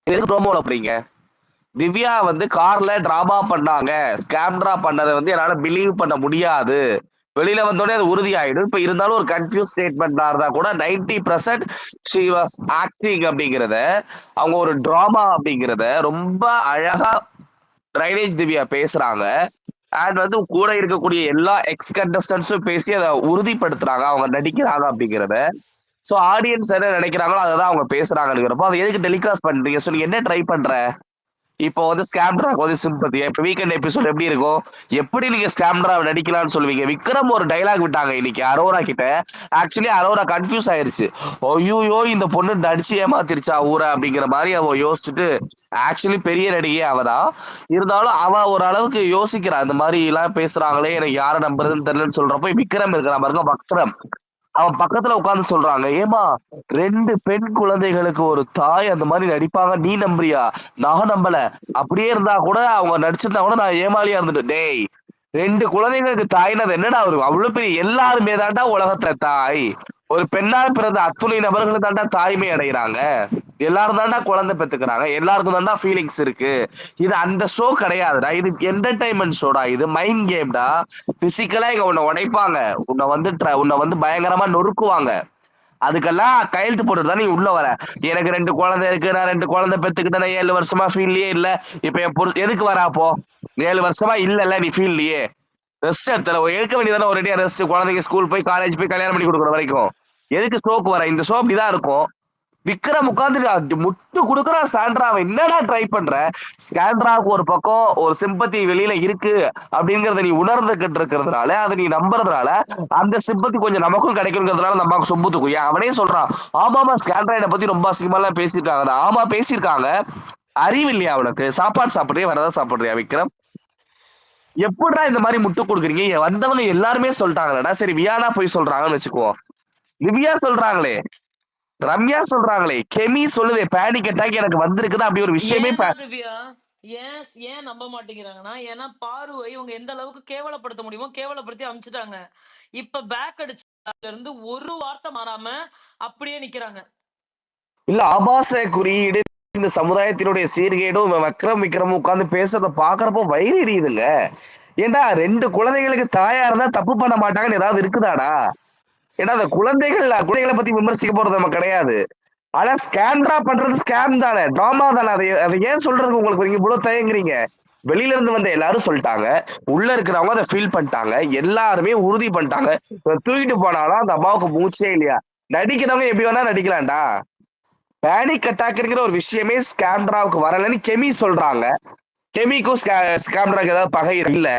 எதுக்கு ப்ரோமோல போறீங்க? திவ்யா வந்து கார்ல டிராமா பண்ணாங்க, ஸ்கேம்ட்ரா பண்ணதை வந்து என்னால பிலீவ் பண்ண முடியாது. வெளியில வந்தோடனே அது உறுதியாயிடும். இப்ப இருந்தாலும் ஒரு கன்ஃபியூஸ் ஸ்டேட்மெண்டா இருந்தா கூட 90% ஷி வாஸ் ஆக்டிங் அப்படிங்கிறத, அவங்க ஒரு டிராமா அப்படிங்கிறத ரொம்ப அழகா ட்ரைனேஜ் திவ்யா பேசுறாங்க. அண்ட் வந்து கூட இருக்கக்கூடிய எல்லா எக்ஸ் கண்டஸ்டன்ஸும் பேசி அதை உறுதிப்படுத்துறாங்க அவங்க நடிக்கிறாங்க அப்படிங்கிறத. சோ ஆடியன்ஸ் என்ன நினைக்கிறாங்களோ அதை தான் அவங்க பேசுறாங்கிறப்போ அதை எதுக்கு டெலிகாஸ்ட் பண்றீங்க? ஸோ நீங்க என்ன ட்ரை பண்ற? இப்போ வந்து ஸ்கேம்ட்ராக்கு வந்து சிம்பத்தி. இப்ப வீக்கெண்ட் எபிசோட் எப்படி இருக்கும்? எப்படி நீங்க ஸ்கேம்ட்ராவை நடிக்கலாம்னு சொல்லுவீங்க? விக்ரம் ஒரு டைலாக் விட்டாங்க இன்னைக்கு அரோரா கிட்ட. ஆக்சுவலி அரோரா கன்ஃபியூஸ் ஆயிருச்சு. ஐயோ இந்த பொண்ணு நடிச்சு ஏமாத்திருச்சா ஊரை அப்படிங்கிற மாதிரி அவ யோசிச்சுட்டு, ஆக்சுவலி பெரிய நடிகை அவதான். இருந்தாலும் அவ ஒரு அளவுக்கு யோசிக்கிறா. இந்த மாதிரி எல்லாம் பேசுறாங்களே, எனக்கு யாரை நம்புறதுன்னு தெரியலன்னு சொல்றப்போ விக்ரம் இருக்கிற பாருங்க, வக்ரம் அவன் பக்கத்துல உட்கார்ந்து சொல்றாங்க, ஏமா 2 பெண் குழந்தைகளுக்கு ஒரு தாய் அந்த மாதிரி நடிப்பாங்க, நீ நம்புறியா? நான் நம்பல. அப்படியே இருந்தா கூட அவங்க நடிச்சிருந்தா கூட நான் ஏமாளியா இருந்துட்டு, டேய் 2 குழந்தைகளுக்கு தாய்னா அது என்னடா வரும்? அவ்வளவு பெரிய எல்லாருமே தாண்டா உலகத்துல தாய். ஒரு பெண்ணால் பிறந்த அத்துணை நபர்களும் தாண்டா தாய்மை அடைகிறாங்க. எல்லாரும் தாண்டா குழந்தை பெத்துக்கிறாங்க. எல்லாருக்கும் தாண்டா ஃபீலிங்ஸ் இருக்கு. இது அந்த ஷோ கிடையாதுடா. இது என்டர்டைன்மெண்ட் ஷோடா. இது மைண்ட் கேம்டா. பிசிக்கலா இங்க உன்னை உடைப்பாங்க. உன்னை வந்து பயங்கரமா நொறுக்குவாங்க. அதுக்கெல்லாம் கையெழுத்து போட்டுட்டு தான் நீ உள்ள வர. எனக்கு 2 குழந்தை இருக்கு, நான் 2 குழந்தை பெத்துக்கிட்டேன், 7 வருஷமா ஃபீல்ட்லயே இல்ல. இப்ப என் எதுக்கு வர அப்போ? 7 வருஷமா இல்ல நீ ஃபீல்ட்லயே ரெஸ்ட் எடுத்துல எடுக்க வேண்டியதானே ஒரேடியா ரெஸ்ட். குழந்தைங்க ஸ்கூல் போய் காலேஜ் போய் கல்யாணம் பண்ணி கொடுக்குற வரைக்கும் எதுக்கு ஷோக்கு வர? இந்த ஷோ அப்படிதான் இருக்கும். விக்ரம் உட்கார்ந்து முட்டு கொடுக்குறான் சாண்ட்ராவை. என்னடா ட்ரை பண்ற? சாண்ட்ராவுக்கு ஒரு பக்கம் ஒரு சிம்பத்தி வெளியில இருக்கு அப்படிங்கறத நீ உணர்ந்துகிட்டு இருக்கிறதுனால, அதை நீ நம்புறதுனால அந்த சிம்பத்தி கொஞ்சம் நமக்கும் கிடைக்குங்கிறதுனால நமக்கு சொம்புத்துக்கும். ஏன் அவனே சொல்றான், ஆமாமா சாண்ட்ரா என்னை பத்தி ரொம்ப அசிங்கமா எல்லாம் பேசியிருக்காங்க. ஆமா பேசியிருக்காங்க. அறிவு இல்லையா அவனுக்கு? சாப்பாடு சாப்பிடுறியா, வரதான் சாப்பிடுறியா விக்ரம்? எப்படிடா இந்த மாதிரி முட்டு கொடுக்குறீங்க? வந்தவங்க எல்லாருமே சொல்லிட்டாங்களா? சரி வியானா போய் சொல்றாங்கன்னு வச்சுக்குவோம். திவ்யா சொல்றாங்களே, ரம்யா சொல்றாங்களே, கெமி சொல்லுதே, பேனிக் அட்டாக் எனக்கு வந்திருக்குது அப்படி ஒரு விஷயமே ஏன்னா திவ்யா ஏன் ஏன் நம்ப மாட்டேங்கிறாங்கன்னா, ஏன்னா பார்வை இவங்க எந்த அளவுக்கு கேவலப்படுத்த முடியுமோ கேவலப்படுத்தி அமிச்சிட்டாங்க. இப்ப பேக் அடிச்சதுல இருந்து ஒரு வார்த்தை மாறாம அப்படியே நிக்கிறாங்க. இல்ல ஆபாச குறியீடு இந்த சமுதாயத்தினுடைய சீர்கேடும் விக்ரம் உட்கார்ந்து பேசுறத பாக்குறப்போ வயிறு எரியுதுங்க. ஏண்டா 2 குழந்தைகளுக்கு தாயா இருந்தா தப்பு பண்ண மாட்டாங்கன்னு ஏதாவது இருக்குதாடா? ஏன்னா அந்த குழந்தைகளை பத்தி விமர்சிக்க போறது நம்ம கிடையாது. ஆனா ஸ்கேம்டா பண்றது ஸ்கேம் தானே, டிராமா தானே. அதை ஏன் சொல்றதுக்கு உங்களுக்கு நீங்க இவ்வளவு தயங்குறீங்க? வெளியில இருந்து வந்த எல்லாரும் சொல்லிட்டாங்க, உள்ள இருக்கிறவங்க அதை ஃபீல் பண்ணிட்டாங்க, எல்லாருமே உறுதி பண்ணிட்டாங்க. தூக்கிட்டு போனாலும் அந்த அம்மாவுக்கு மூச்சே இல்லையா? நடிக்கிறவங்க எப்படி வேணா நடிக்கலாம்டா. பேனிக் அட்டாக்ங்கிற ஒரு விஷயமே ஸ்கேம்ட்ராவுக்கு வரலன்னு கெமி சொல்றாங்க. கெமிக்கும் ஸ்கேம்ட்ராக்கு ஏதாவது பகை இல்ல.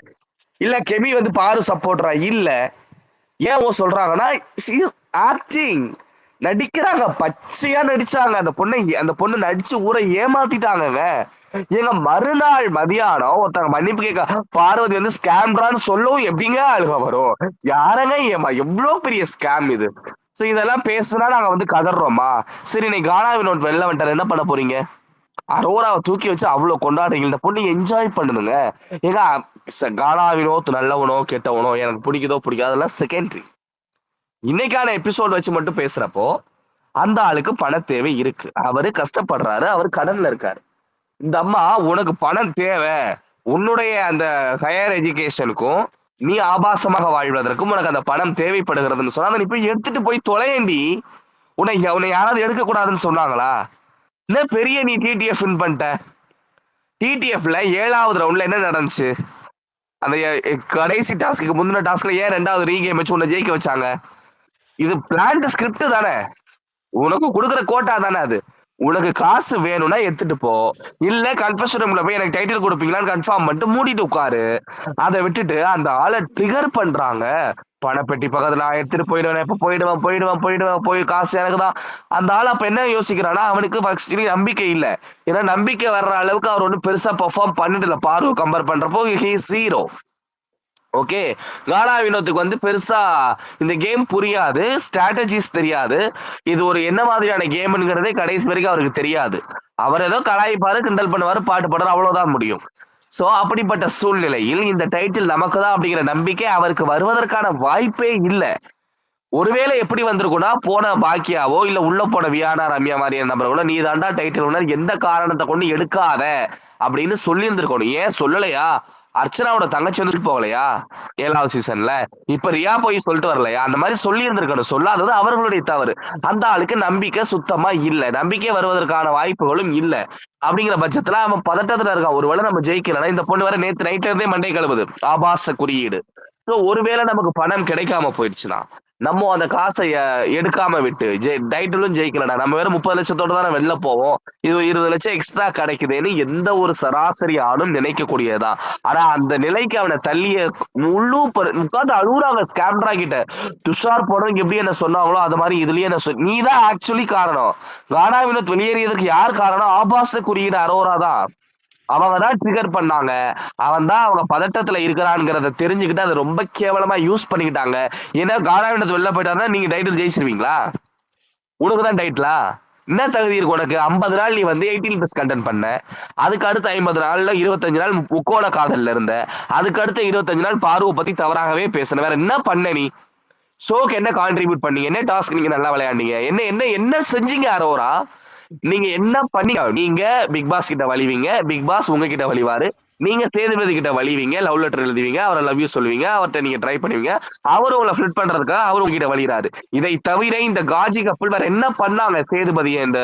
இல்ல கெமி வந்து பாரு சப்போர்ட்டரா இல்ல. ஏன் சொல்றாங்கன்னா ஆக்டிங் நடிக்கிறாங்க, பச்சையா நடிச்சாங்க. அந்த பொண்ணு நடிச்சு ஊரை ஏமாத்திட்டாங்க. எங்க மறுநாள் மதியானம் ஒருத்தங்க மன்னிப்பு கேட்க பார்வதி வந்து ஸ்கேம்டான்னு சொல்லவும் எப்படிங்க அழுக வரும்? யாரங்க எவ்வளவு பெரிய ஸ்கேம் இது? சோ இதெல்லாம் பேசுனா நாங்க வந்து கதறோமா? சரி நீ கானா வினோட் வெளில வந்துட்டாரு, என்ன பண்ண போறீங்க? அரோராவை தூக்கி வச்சு அவ்வளவு கொண்டாடுறீங்க. இந்த பொண்ணு என்ஜாய் பண்ணுதுங்க. ஏங்க கானா வினோத் நல்லவனோ கெட்டவனோ எனக்கு பிடிக்குதோ பிடிக்காதோ அதெல்லாம் செகண்டரி. இன்னைக்கான எபிசோட் வச்சு மட்டும் பேசுறப்போ அந்த ஆளுக்கு பண தேவை இருக்கு, அவரு கஷ்டப்படுறாரு, அவர் கடன்ல இருக்காரு. இந்த அம்மா உனக்கு பணம் தேவை, உன்னுடைய அந்த ஹையர் எஜுகேஷனுக்கும் நீ ஆபாசமாக வாழ்வதற்கும் உனக்கு அந்த பணம் தேவைப்படுகிறதுன்னு சொன்னா அதை நீ போய் எடுத்துட்டு போய் தொலையண்டி. உன்னை யாராவது எடுக்க கூடாதுன்னு சொன்னாங்களா? என்ன பெரிய நீ டிடிஎஃப் வின் பண்ணிட்ட? டிடிஎஃப்ல 7வது ரவுண்ட்ல என்ன நடந்துச்சு? அந்த கடைசி டாஸ்க்கு முந்தின டாஸ்க்ல ஏன் 2வது ரீகேம் வச்சு உன்னை ஜெயிக்க வச்சாங்க? இது பிளான்ட் ஸ்கிரிப்ட் தானே, உனக்கு கொடுக்குற கோட்டா தானே அது. உனக்கு காசு வேணும்னா எடுத்துட்டு போ, இல்ல கன்ஃபெஷன் ரூம்ல போய் எனக்கு டைட்டில் கொடுப்பீங்களான்னு கன்ஃபார்ம் பண்ணிட்டு மூடிட்டு உட்காரு. அதை விட்டுட்டு அந்த ஆளை ட்ரிகர் பண்றாங்க. பணப்பெட்டி பக்கத்துல நான் எடுத்துட்டு போயிடுவேன், இப்ப போயிடுவேன் போய் காசு எனக்கு தான். அந்த ஆள் அப்ப என்ன யோசிக்கிறான்னா, அவனுக்கு ஃபர்ஸ்ட் நம்பிக்கை இல்ல. ஏன்னா நம்பிக்கை வர்ற அளவுக்கு அவர் ஒன்றும் பெருசா பெர்ஃபார்ம் பண்ணிட்டு இல்ல. பார்வை கம்பேர் பண்றப்போ ஹி ஜீரோ. ஓகே, கானா வினோத்துக்கு வந்து பெருசா இந்த கேம் புரியாது, ஸ்ட்ராட்டஜிஸ் தெரியாது. இது ஒரு என்ன மாதிரியான கேம்ங்கிறதே கடைசி வரைக்கும் அவருக்கு தெரியாது. அவர் ஏதோ கலாய்ப்பாரு, கிண்டல் பண்ணுவாரு, பாட்டு பாடுறாரு, அவ்வளவுதான் முடியும். சோ அப்படிப்பட்ட சூழ்நிலையில் இந்த டைட்டில் நமக்கு தான் அப்படிங்கிற நம்பிக்கை அவருக்கு வருவதற்கான வாய்ப்பே இல்லை. ஒருவேளை எப்படி வந்திருக்கும்னா, போன பாக்கியாவோ, இல்ல உள்ள போன வியானா, ரம்யா மாரியான நபர்களோ, "நீ தான்டா டைட்டில் வின்னர். எந்த காரணத்த கொண்டு எடுக்காத" அப்படின்னு சொல்லியிருந்திருக்கணும். ஏன் சொல்லலையா? அர்ச்சனாவோட தங்கச்சி வந்துட்டு போகலையா? 7வது சீசன்ல. இப்ப ரியா போய் சொல்லிட்டு வரலையா? அந்த மாரி சொல்லியிருந்திருக்கணும். சொல்லாதது அவர்களுடைய தவறு. அந்த ஆளுக்கு நம்பிக்கை சுத்தமா இல்ல. நம்பிக்கை வருவதற்கான வாய்ப்புகளும் இல்ல. அப்படிங்கிற பட்சத்துல அவன் பதட்டத்துல இருக்கான். ஒருவேளை நம்ம ஜெயிக்கலன்னா, இந்த பொண்ணு வேற நேத்து நைட்ல இருந்தே மண்டைய கழுவுது. ஆபாச குறியீடு. சோ ஒருவேளை நமக்கு பணம் கிடைக்காம போயிடுச்சுன்னா, நம்ம அந்த காசை எடுக்காம விட்டு டைட்டிலும் ஜெயிக்கலடா. நம்ம வேற 30 லட்சத்தோட தானே வெளில போவோம். இது 20 லட்சம் எக்ஸ்ட்ரா கிடைக்குதுன்னு எந்த ஒரு சராசரி ஆளும் நினைக்கக்கூடியதுதான். ஆனா அந்த நிலைக்கு அவனை தள்ளிய முழு உட்கார்ந்து அழுகுறாங்க ஸ்கேம்ரா கிட்ட. துஷார் போனவங்க எப்படி என்ன சொன்னாங்களோ அது மாதிரி இதுலயே என்ன நீ தான் ஆக்சுவலி காரணம். கானா வினோத் வெளியேறியதுக்கு யார் காரணம்? ஆபாச குறியீடு அரோரா தான். அவங்க தான் ட்ரிகர் பண்ணாங்க. அவன் தான் அவங்க பதட்டத்துல இருக்கிறான்ங்கிறத தெரிஞ்சுக்கிட்டு அதை ரொம்ப கேவலமா யூஸ் பண்ணிக்கிட்டாங்க. ஏன்னா கானா வினோத் வெளில போயிட்டாருன்னா நீங்க டைட்டில் ஜெயிச்சிருவீங்களா? உனக்கு தான் டைட்டிலா? என்ன தகுதி இருக்கு உனக்கு? 50 நாள் நீ வந்து 18+ கண்டென்ட் பண்ண. அதுக்கு அடுத்த 50 நாள்ல 25 நாள் முக்கோண காதல்ல இருந்த. அதுக்கு அடுத்த 25 நாள் பார்வ பத்தி தவறாகவே பேசுன. வேற என்ன பண்ண நீ? ஷோக்கு என்ன கான்ட்ரிபியூட் பண்ணீங்க? என்ன டாஸ்க் நீங்க நல்லா விளையாண்டீங்க? என்ன என்ன என்ன செஞ்சீங்க அரோரா? நீங்க என்ன பண்ணீங்க? நீங்க பிக் பாஸ் கிட்ட வழிவீங்க. பிக் பாஸ் உங்ககிட்ட வழிவாரு. நீங்க சேதுபதி கிட்ட வழிவீங்க. லவ் லெட்டர் எழுதுவீங்க. அவரை லவ் யூ சொல்லுவீங்க. அவர்ட்ட நீங்க ட்ரை பண்ணுவீங்க. அவரு உங்களை ஃபிளிட் பண்றதுக்காக அவரு உங்ககிட்ட வழிறாரு. இதை தவிர இந்த காஜி கப்பல் வேற என்ன பண்ணாங்க சேதுபதியை இந்த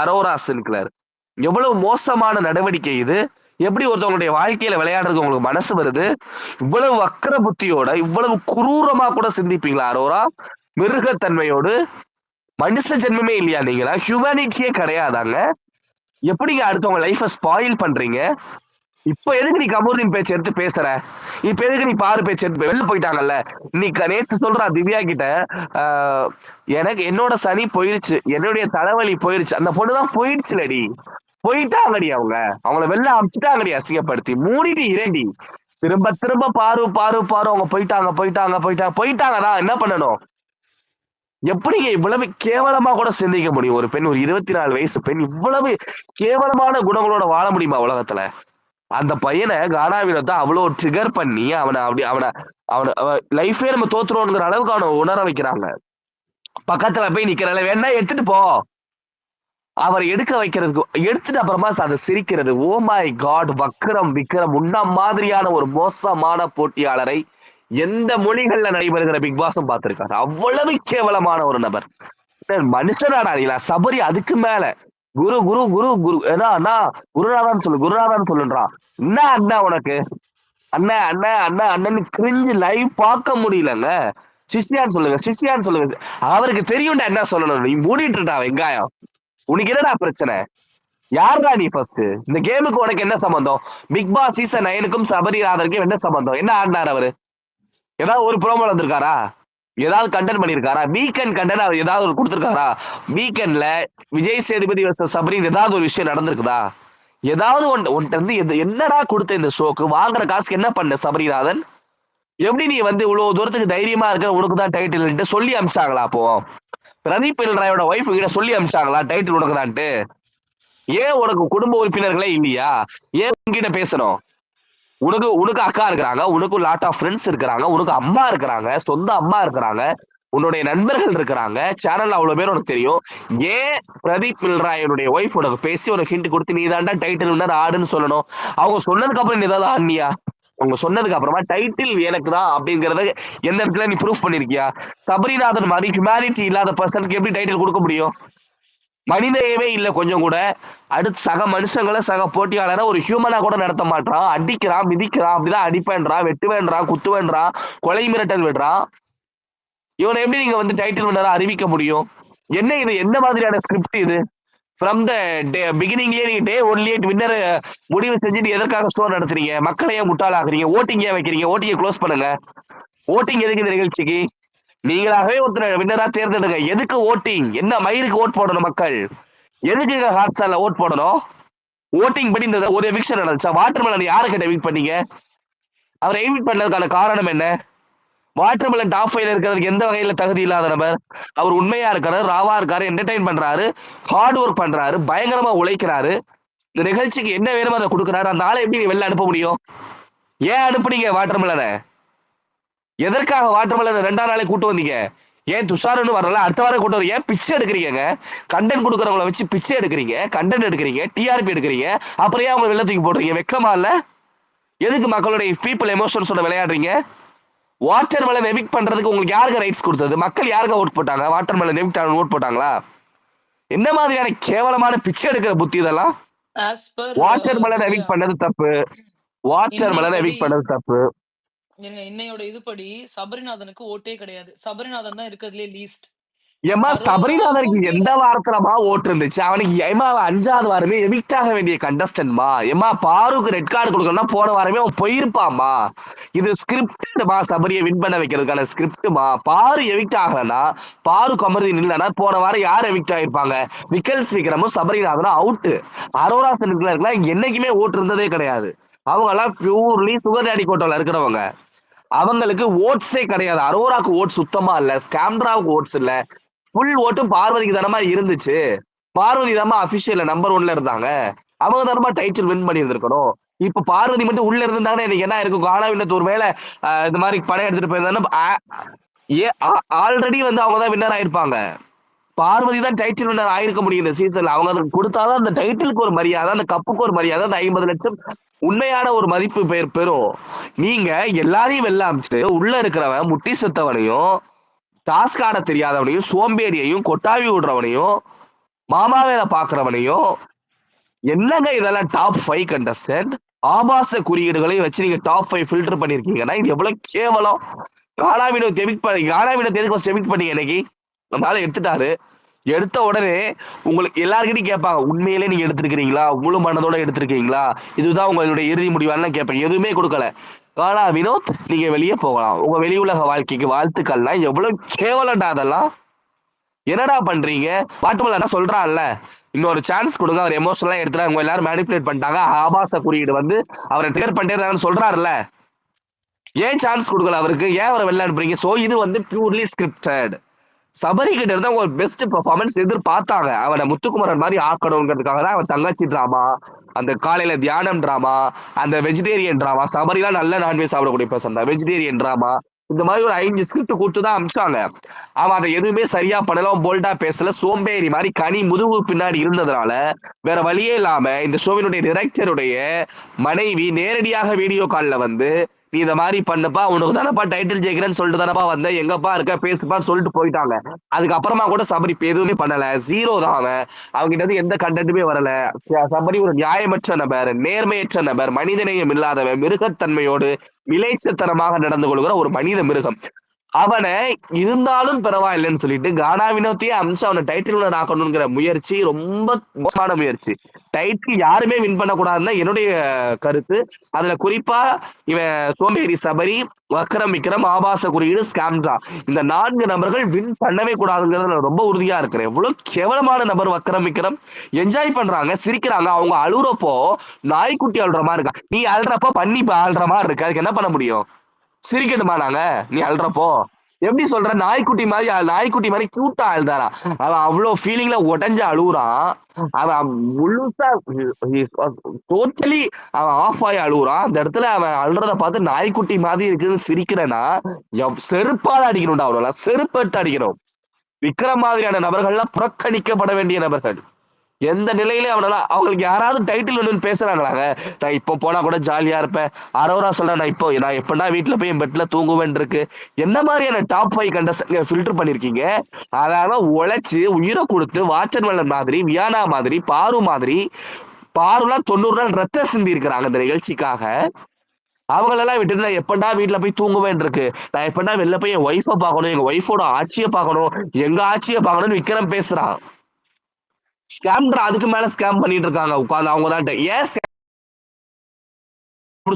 அரோரா சின்க்ளர்? எவ்வளவு மோசமான நடவடிக்கை இது? எப்படி ஒருத்தவங்களுடைய வாழ்க்கையில விளையாடுறது உங்களுக்கு மனசு வருது? இவ்வளவு வக்கர புத்தியோட இவ்வளவு குரூரமா கூட சிந்திப்பீங்களா அரோரா? மிருகத்தன்மையோடு மனுஷ ஜென்மமே இல்லையா நீங்களா? ஹியூமனிட்டியே கிடையாதாங்க? எப்படிங்க அடுத்தவங்க லைஃப ஸ்பாயில் பண்றீங்க? இப்ப எதுக்கு நீ கமருதீன் பேச்சு எடுத்து பேசுற? இப்ப எதுக்கு நீ பாரு பேச்சு எடுத்து வெளில போயிட்டாங்கல்ல? நீ நேத்து சொல்றா திவ்யா கிட்ட, எனக்கு என்னோட சனி போயிருச்சு. என்னுடைய தலைவலி போயிருச்சு. அந்த பொண்ணுதான் போயிடுச்சுலடி. போயிட்டாங்கடி அவங்க. அவங்கள வெளில அனுப்பிச்சுட்டாங்கடி அசிங்கப்படுத்தி. மூடிட்டு இரண்டி. திரும்ப திரும்ப பாரு பாரு பாரு அவங்க போயிட்டாங்க போயிட்டாங்க போயிட்டாங்க போயிட்டாங்கதான் என்ன பண்ணணும்? எப்படிங்க இவ்வளவு கேவலமா கூட சிந்திக்க முடியும்? ஒரு பெண், ஒரு 24 வயசு பெண் இவ்வளவு கேவலமான குணங்களோட வாழ முடியுமா உலகத்துல? அந்த பையனை கானா வினோத்தை அவ்வளவு ட்ரிகர் பண்ணி அவனை அப்படி அவனை அவனை லைஃபே நம்ம தோத்துருவோங்கிற அளவுக்கு அவனை உணர வைக்கிறாங்க. பக்கத்துல போய் நிக்கிறல வேணா எடுத்துட்டு போ. அவர் எடுக்க வைக்கிறதுக்கு எடுத்துட்டு அப்புறமா அதை சிரிக்கிறது. ஓ மை காட், வக்ரம் விக்ரம் உன்ன மாதிரியான ஒரு மோசமான போட்டியாளரை எந்த மொழிகள்ல நடைபெறுகிற பிக் பாஸும் பார்த்திருக்காரு. அவ்வளவு கேவலமான ஒரு நபர். மனுஷனாடா நீ? சபரி அதுக்கு மேல குரு குரு குரு குரு அண்ணா குருநாதான் சொல்லு குருநாதான் சொல்லுன்றான். என்ன அண்ணா உனக்கு? அண்ணா அண்ணா அண்ணா அண்ணன் கிரிஞ்சு லைவ் பார்க்க முடியலங்க. சிஷ்யான்னு சொல்லுங்க சிஷ்யான்னு சொல்லுங்க. அவருக்கு தெரியும்டா என்ன சொல்லணும். நீ மூடிட்டு இருக்கா வெங்காயம். உனக்கு என்னடா பிரச்சனை? யாருடா நீ ஃபர்ஸ்ட்? இந்த கேமுக்கு உனக்கு என்ன சம்பந்தம்? பிக் பாஸ் சீசன் 9க்கும் சபரிநாதனுக்கும் என்ன சம்பந்தம்? என்ன ஆடினார் அவரு? ஏதாவது ஒரு ப்ரோமோ வந்திருக்காரா? ஏதாவது கண்டென்ட் பண்ணிருக்காரா? வீக்கெண்ட் கண்டென்ட் அவர் ஏதாவது ஒரு கொடுத்திருக்காரா? வீக்கெண்ட்ல விஜய் சேதுபதி வர்சஸ் சபரின் ஏதாவது ஒரு விஷயம் நடந்திருக்குதா? ஏதாவது ஒன்ட்டு வந்து என்னடா கொடுத்த இந்த ஷோக்கு? வாங்குற காசுக்கு என்ன பண்ண சபரிநாதன்? எப்படி நீ வந்து இவ்வளவு தூரத்துக்கு தைரியமா இருக்கிற உனக்கு தான் டைட்டில் சொல்லி அமிச்சாங்களா? அப்போ பிரதீப் ராயோட ஒய்ஃப் கிட்ட சொல்லி அமிச்சாங்களா டைட்டில் உனக்கு தான்ட்டு? ஏன் உனக்கு குடும்ப உறுப்பினர்களே இல்லையா? ஏன் உங்ககிட்ட பேசணும்? உனக்கு உனக்கு அக்கா இருக்கிறாங்க, உனக்கு லாட் ஆஃப் ஃப்ரெண்ட்ஸ் இருக்கிறாங்க, உனக்கு அம்மா இருக்கிறாங்க, சொந்த அம்மா இருக்கிறாங்க, உன்னுடைய நண்பர்கள் இருக்கிறாங்க, சேனல்ல அவ்வளவு பேர் உனக்கு தெரியும். ஏன் பிரதீப் மில்ராயனுடைய ஒய்ஃப் உனக்கு பேசி உனக்கு ஹிண்ட் கொடுத்து நீ தாண்டா டைட்டில் வின்னர் ஆடுன்னு சொல்லணும்? அவங்க சொன்னதுக்கு அப்புறம் நீ ஏதாவது ஆடினியா? அவங்க சொன்னதுக்கு அப்புறமா டைட்டில் எனக்கு தான் அப்படிங்கறத எந்த இடத்துல நீ ப்ரூஃப் பண்ணிருக்கியா? சபரிநாதன் மாதிரி ஹியூமனிட்டி இல்லாத பர்சனுக்கு எப்படி டைட்டில் கொடுக்க முடியும்? மனிதவே இல்ல கொஞ்சம் கூட. அடுத்து சக மனுஷங்களை சக போட்டியாளரை ஒரு ஹியூமனா கூட நடத்த மாட்டான். அடிக்கிறான் மிதிக்கிறான், அப்படிதான் அடிப்பேன்றான், வெட்டுவேன்றான், குத்துவேன்றான், கொலை மிரட்டல் விடுறான். இவனை எப்படி நீங்க வந்து டைட்டில் வின்னரா அறிவிக்க முடியும்? என்ன இது? என்ன மாதிரியான ஸ்கிரிப்ட் இது? ஃப்ரம் த பிகினிங்லயே நீங்க டே ஒன்லயே வின்னர் முடிவு செஞ்சுட்டு எதற்காக ஷோ நடத்துறீங்க? மக்களையே முட்டாளாக்குறீங்க. ஓட்டிங் ஏன் வைக்கிறீங்க? ஓட்டிங்க க்ளோஸ் பண்ணுங்க. ஓட்டிங் எதுக்கு இந்த நிகழ்ச்சிக்கு? நீங்களாகவே ஒருத்தர் வின்னரா தேர்ந்தெடுங்க. எதுக்கு ஓட்டிங்? என்ன மயிருக்கு ஓட் போடணும் மக்கள்? எதுக்கு ஹாட் ஸ்டார்ல ஓட் போடணும்? ஓட்டிங் படி இந்த ஒரு எவிக்ஷன் நடந்துச்சா? வாட்டர்மெலன் யாரை கிட்ட எவிக் பண்ணீங்க? அவரை எவிக் பண்ணதுக்கான காரணம் என்ன? வாட்டர்மெலன் டாப் 5ல இருக்கிறதுக்கு எந்த வகையில தகுதி இல்லாத நபர்? அவர் உண்மையா இருக்காரு, ராவா இருக்காரு, என்டர்டைன் பண்றாரு, ஹார்ட் ஒர்க் பண்றாரு, பயங்கரமா உழைக்கிறாரு. இந்த நிகழ்ச்சிக்கு என்ன வேணுமோ அதை கொடுக்குறாரு. அந்த ஆளை எப்படி வெளில அனுப்ப முடியும்? ஏன் அனுப்புனீங்க வாட்டர்மெலனை? எதற்காக வாட்டர்மெலன் 2ஆம் நாளே கூட்டு வந்தீங்க? ஏன் துஷார்னு வரல, அடுத்த வாரம் கொண்டு வர, ஏன் பிச்சை எடுக்கிறீங்க? கண்டென்ட் கொடுக்குறவங்கள வச்சு பிச்சை எடுக்கிறீங்க, கண்டென்ட் எடுக்கிறீங்க, டிஆர்பி எடுக்கிறீங்க, அப்புறம் ஏன் அவங்க வெளில தூக்கி போடுறீங்க? வெக்கமா இல்ல? எதுக்கு மக்களுடைய பீப்புள் எமோஷன்ஸோட விளையாடுறீங்க? வாட்டர் மெலன் எவிக்ட் பண்றதுக்கு உங்களுக்கு யாருக்கு ரைட்ஸ் கொடுத்தது? மக்கள் யாருக்கு ஓட் போட்டாங்க? வாட்டர் மெலன் எவிக்ட் ஓட் போட்டாங்களா? என்ன மாதிரியான கேவலமான பிச்சை எடுக்கிற புத்தி இதெல்லாம்? As per water melon Divya, evict பண்ணது தப்பு. வாட்டர் மெலன் இன்னைப்படி எவிக்ட் பண்ணது தப்பு. இருங்க, இன்னையோட இதுபடி சபரிநாதனுக்கு ஓட்டே கிடையாது. சபரிநாதன் தான் இருக்கிறதுலே லீஸ்ட். ஏமா சபரிநாதனுக்கு அரோராவுக்கும் கீழ எந்த வாரத்துலமா ஓட்டு இருந்துச்சு? அவனுக்கு ஏமா 5வது வாரமே எவிக்ட் ஆக வேண்டிய கண்டஸ்டன்ட்மா. ஏமா பாருக்கு ரெட் கார்டு கொடுக்கணும்னா போன வாரமே அவன் போயிருப்பாமா. இது ஸ்கிரிப்டுமா, சபரியை வின் பண்ண வைக்கிறதுக்கான ஸ்கிரிப்டுமா. பாரு எவிக்ட் ஆகலன்னா, பாரு கமருதி நில்லனா போன வாரம் யார் எவிக்ட் ஆயிருப்பாங்க? விக்கல் விக்ரமும் சபரிநாதனும் அவுட்டு. அரோரா சென்ட்ரலாம் என்னைக்குமே ஓட்டு இருந்ததே கிடையாது. அவங்க எல்லாம் பியூர்லி சுகர் டேடி கோட்டால இருக்கிறவங்க. அவங்களுக்கு ஓட்ஸே கிடையாது. அரோராக்கு ஓட் சுத்தமா இல்ல, ஸ்கேம்ட்ராவுக்கு ஓட்ஸ் இல்ல. ஃபுல் ஓட்டும் பார்வதிக்கு தானமா இருந்துச்சு. பார்வதி தானமா அபிஷியல்ல நம்பர் 1ல இருந்தாங்க. அவங்க தானமா டைட்டில் வின் பண்ணி இருந்திருக்கணும். இப்ப பார்வதி மட்டும் உள்ள இருந்தாங்கன்னா எனக்கு என்ன இருக்கும்? காலாவினத்து ஒரு வேளை இந்த மாதிரி படம் எடுத்துட்டு போயிருந்தாங்கன்னா ஆல்ரெடி வந்து அவங்க தான் வின்னர் ஆயிருப்பாங்க. பார்வதி தான் டைட்டில் வின்னர் ஆயிருக்க முடியும் இந்த சீசன்ல. அவங்க அதுக்கு கொடுத்தாதான் அந்த டைட்டிலுக்கு ஒரு மரியாதை, அந்த கப்புக்கு ஒரு மரியாதை, அந்த 50 லட்சம் உண்மையான ஒரு மதிப்பு பெயர் பெறும். நீங்க எல்லாரையும் வெல்ல அமைச்சிட்டு உள்ள இருக்கிறவன் முட்டி செத்தவனையும், டாஸ்க் ஆட தெரியாதவனையும், சோம்பேறியையும், கொட்டாவி விடுறவனையும், மாமா வேலை பாக்குறவனையும், என்னங்க இதெல்லாம் டாப் 5 கண்டஸ்டன்ட்? ஆபாச குறியீடுகளையும் வச்சு நீங்க டாப் 5 ஃபில்டர் பண்ணிருக்கீங்கன்னா இது எவ்வளவு கேவலம். காலாவினத்தை எவிக்ட் பண்ணீங்க இன்னைக்கு. அதனால எடுத்துட்டாரு. எடுத்த உடனே உங்களுக்கு எல்லாருக்கிட்டையும் கேட்பாங்க, உண்மையிலே நீங்க எடுத்திருக்கிறீங்களா? முழு மனதோட எடுத்திருக்கீங்களா? இதுதான் உங்களுடைய இறுதி முடிவான்னு கேட்பேன். எதுவுமே கொடுக்கல. காலா வினோத், நீங்க வெளியே போகலாம். உங்க வெளி உலக வாழ்க்கைக்கு வாழ்த்துக்கள்னா எவ்வளவு கேவலண்டா அதெல்லாம். என்னடா பண்றீங்க? பாட்டுமல்ல சொல்றான்ல, இன்னொரு சான்ஸ் கொடுங்க, அவர் எமோஷனலா எடுத்துட்டு அவங்க எல்லாரும் மேனிபுலேட் பண்ணிட்டாங்க, ஆபாச குறியீடு வந்து அவரை ட்ரிகர் பண்ணிட்டே சொல்றாருல்ல. ஏன் சான்ஸ் கொடுக்கல அவருக்கு? ஏன் அவரை வெளில அனுப்புறீங்க? சோ இது வந்து பியூர்லி ஸ்கிரிப்டட். சபரி கிட்ட இருந்தா ஒரு பெஸ்ட் பெர்ஃபார்மன்ஸ் எதிர்பார்த்தாங்க. அவனை முத்துக்குமரன் மாதிரி ஆக்கணுங்கிறதுக்காக தான் அவன் தங்கச்சி டிராமா, அந்த காலையில தியானம் டிராமா, அந்த வெஜிடேரியன் டிராமா. சபரிலாம் நல்ல நான்வெஜ் சாப்பிடக்கூடிய பர்சன் தான். வெஜிடேரியன் டிராமா, இந்த மாதிரி ஒரு 5 ஸ்கிரிப்ட் கூட்டு தான் அமிச்சாங்க. அவன் அதை எதுவுமே சரியா பண்ணல, போல்டா பேசல, சோம்பேறி மாதிரி கனி முதுகு பின்னாடி இருந்ததுனால வேற வழியே இல்லாம இந்த ஷோவினுடைய டைரக்டருடைய மனைவி நேரடியாக வீடியோ கால்ல வந்து, நீ இதை மாதிரி பண்ணப்பா, உனக்கு தானப்பா டைட்டில் ஜெயிக்கிறேன்னு சொல்லிட்டு தானப்பா வந்த, எங்கப்பா இருக்க பேசுப்பான்னு சொல்லிட்டு போயிட்டாங்க. அதுக்கப்புறமா கூட சபரி எதுவுமே பண்ணல, ஜீரோ தான் அவன். அவங்க கிட்ட இருந்து எந்த கண்டென்ட்டுமே வரல. சபரி ஒரு நியாயமற்ற நபர், நேர்மையற்ற நபர், மனிதநேயம் இல்லாதவன், மிருகத்தன்மையோடு விளைச்சத்தனமாக நடந்து கொள்கிற ஒரு மனித மிருகம். அவனை இருந்தாலும் பரவாயில்லைன்னு சொல்லிட்டு கானா வினோத்தையே அம்சம் அவனை டைட்டில் வினர் ஆக்கணுங்கிற முயற்சி ரொம்ப மோசமான முயற்சி. டைட்டில் யாருமே வின் பண்ணக்கூடாதுன்னு என்னுடைய கருத்து. அதுல குறிப்பா இவன் சோம்பேறி சபரி, வக்ரம் விக்ரம், ஆபாச குறியீடு, ஸ்கேம்ட்ரா, இந்த 4 நபர்கள் வின் பண்ணவே கூடாதுங்கிறது நான் ரொம்ப உறுதியா இருக்கிறேன். எவ்வளவு கேவலமான நபர் வக்ரம் விக்ரம். என்ஜாய் பண்றாங்க, சிரிக்கிறாங்க. அவங்க அழுறப்போ நாய்க்குட்டி அழுற மாதிரி இருக்கா. நீ அழுறப்போ பண்ணி அழுற மாதிரி இருக்கு. அதுக்கு என்ன பண்ண முடியும்? சிரிக்கணுமா நாங்க நீ அழுறப்போ? எப்படி சொல்ற? நாய்க்குட்டி மாதிரி கியூட்டா அழுதாரா? அவன் அவ்வளவு ஃபீலிங்ல உடஞ்சு அழுகுறான். அவன் முழுசா டோட்டலி அவன் ஆஃப் ஆகி அழுகுறான். அந்த இடத்துல அவன் அழுறத பார்த்து நாய்க்குட்டி மாதிரி இருக்குன்னு சிரிக்கிறேன்னா செருப்பால அடிக்கணும்டா. அவ்வளோ செருப்பெடுத்து அடிக்கணும். விக்ரம் மாதிரியான நபர்கள்லாம் புறக்கணிக்கப்பட வேண்டிய நபர்கள். எந்த நிலையில அவங்களுக்கு யாராவது டைட்டில் ஒன்று பேசுறாங்களாங்க? நான் இப்போ போனா கூட ஜாலியா இருப்பேன். அரோரா சொல்றேன், நான் எப்படா வீட்டுல போய் என் பெட்ல தூங்குவேன் இருக்கு. என்ன மாதிரியான டாப் 5 கண்டஸ்டன்ட் ஃபில்டர் பண்ணிருக்கீங்க? அதாவது உழைச்சு உயிரை கொடுத்து வாட்டர் மெலன் மாதிரி, வியானா மாதிரி, பாரு மாதிரி, பாருலாம் 90 நாள் ரத்த சிந்தி இருக்கிறாங்க இந்த நிகழ்ச்சிக்காக. அவங்களெல்லாம் விட்டுட்டு நான் எப்படா வீட்டுல போய் தூங்குவேன் இருக்கு. நான் எப்படா வெளில போய் என் ஒய்ஃபை பார்க்கணும், எங்க ஒய்ஃபோட ஆட்சியை பார்க்கணும், எங்க ஆட்சியை பார்க்கணும்னு விக்ரம் பேசுறான். ஸ்கேம்டர் அதுக்கு மேல ஸ்கேம் பண்ணிட்டு இருக்காங்க உட்காந்து. அவங்க தான் ஏன்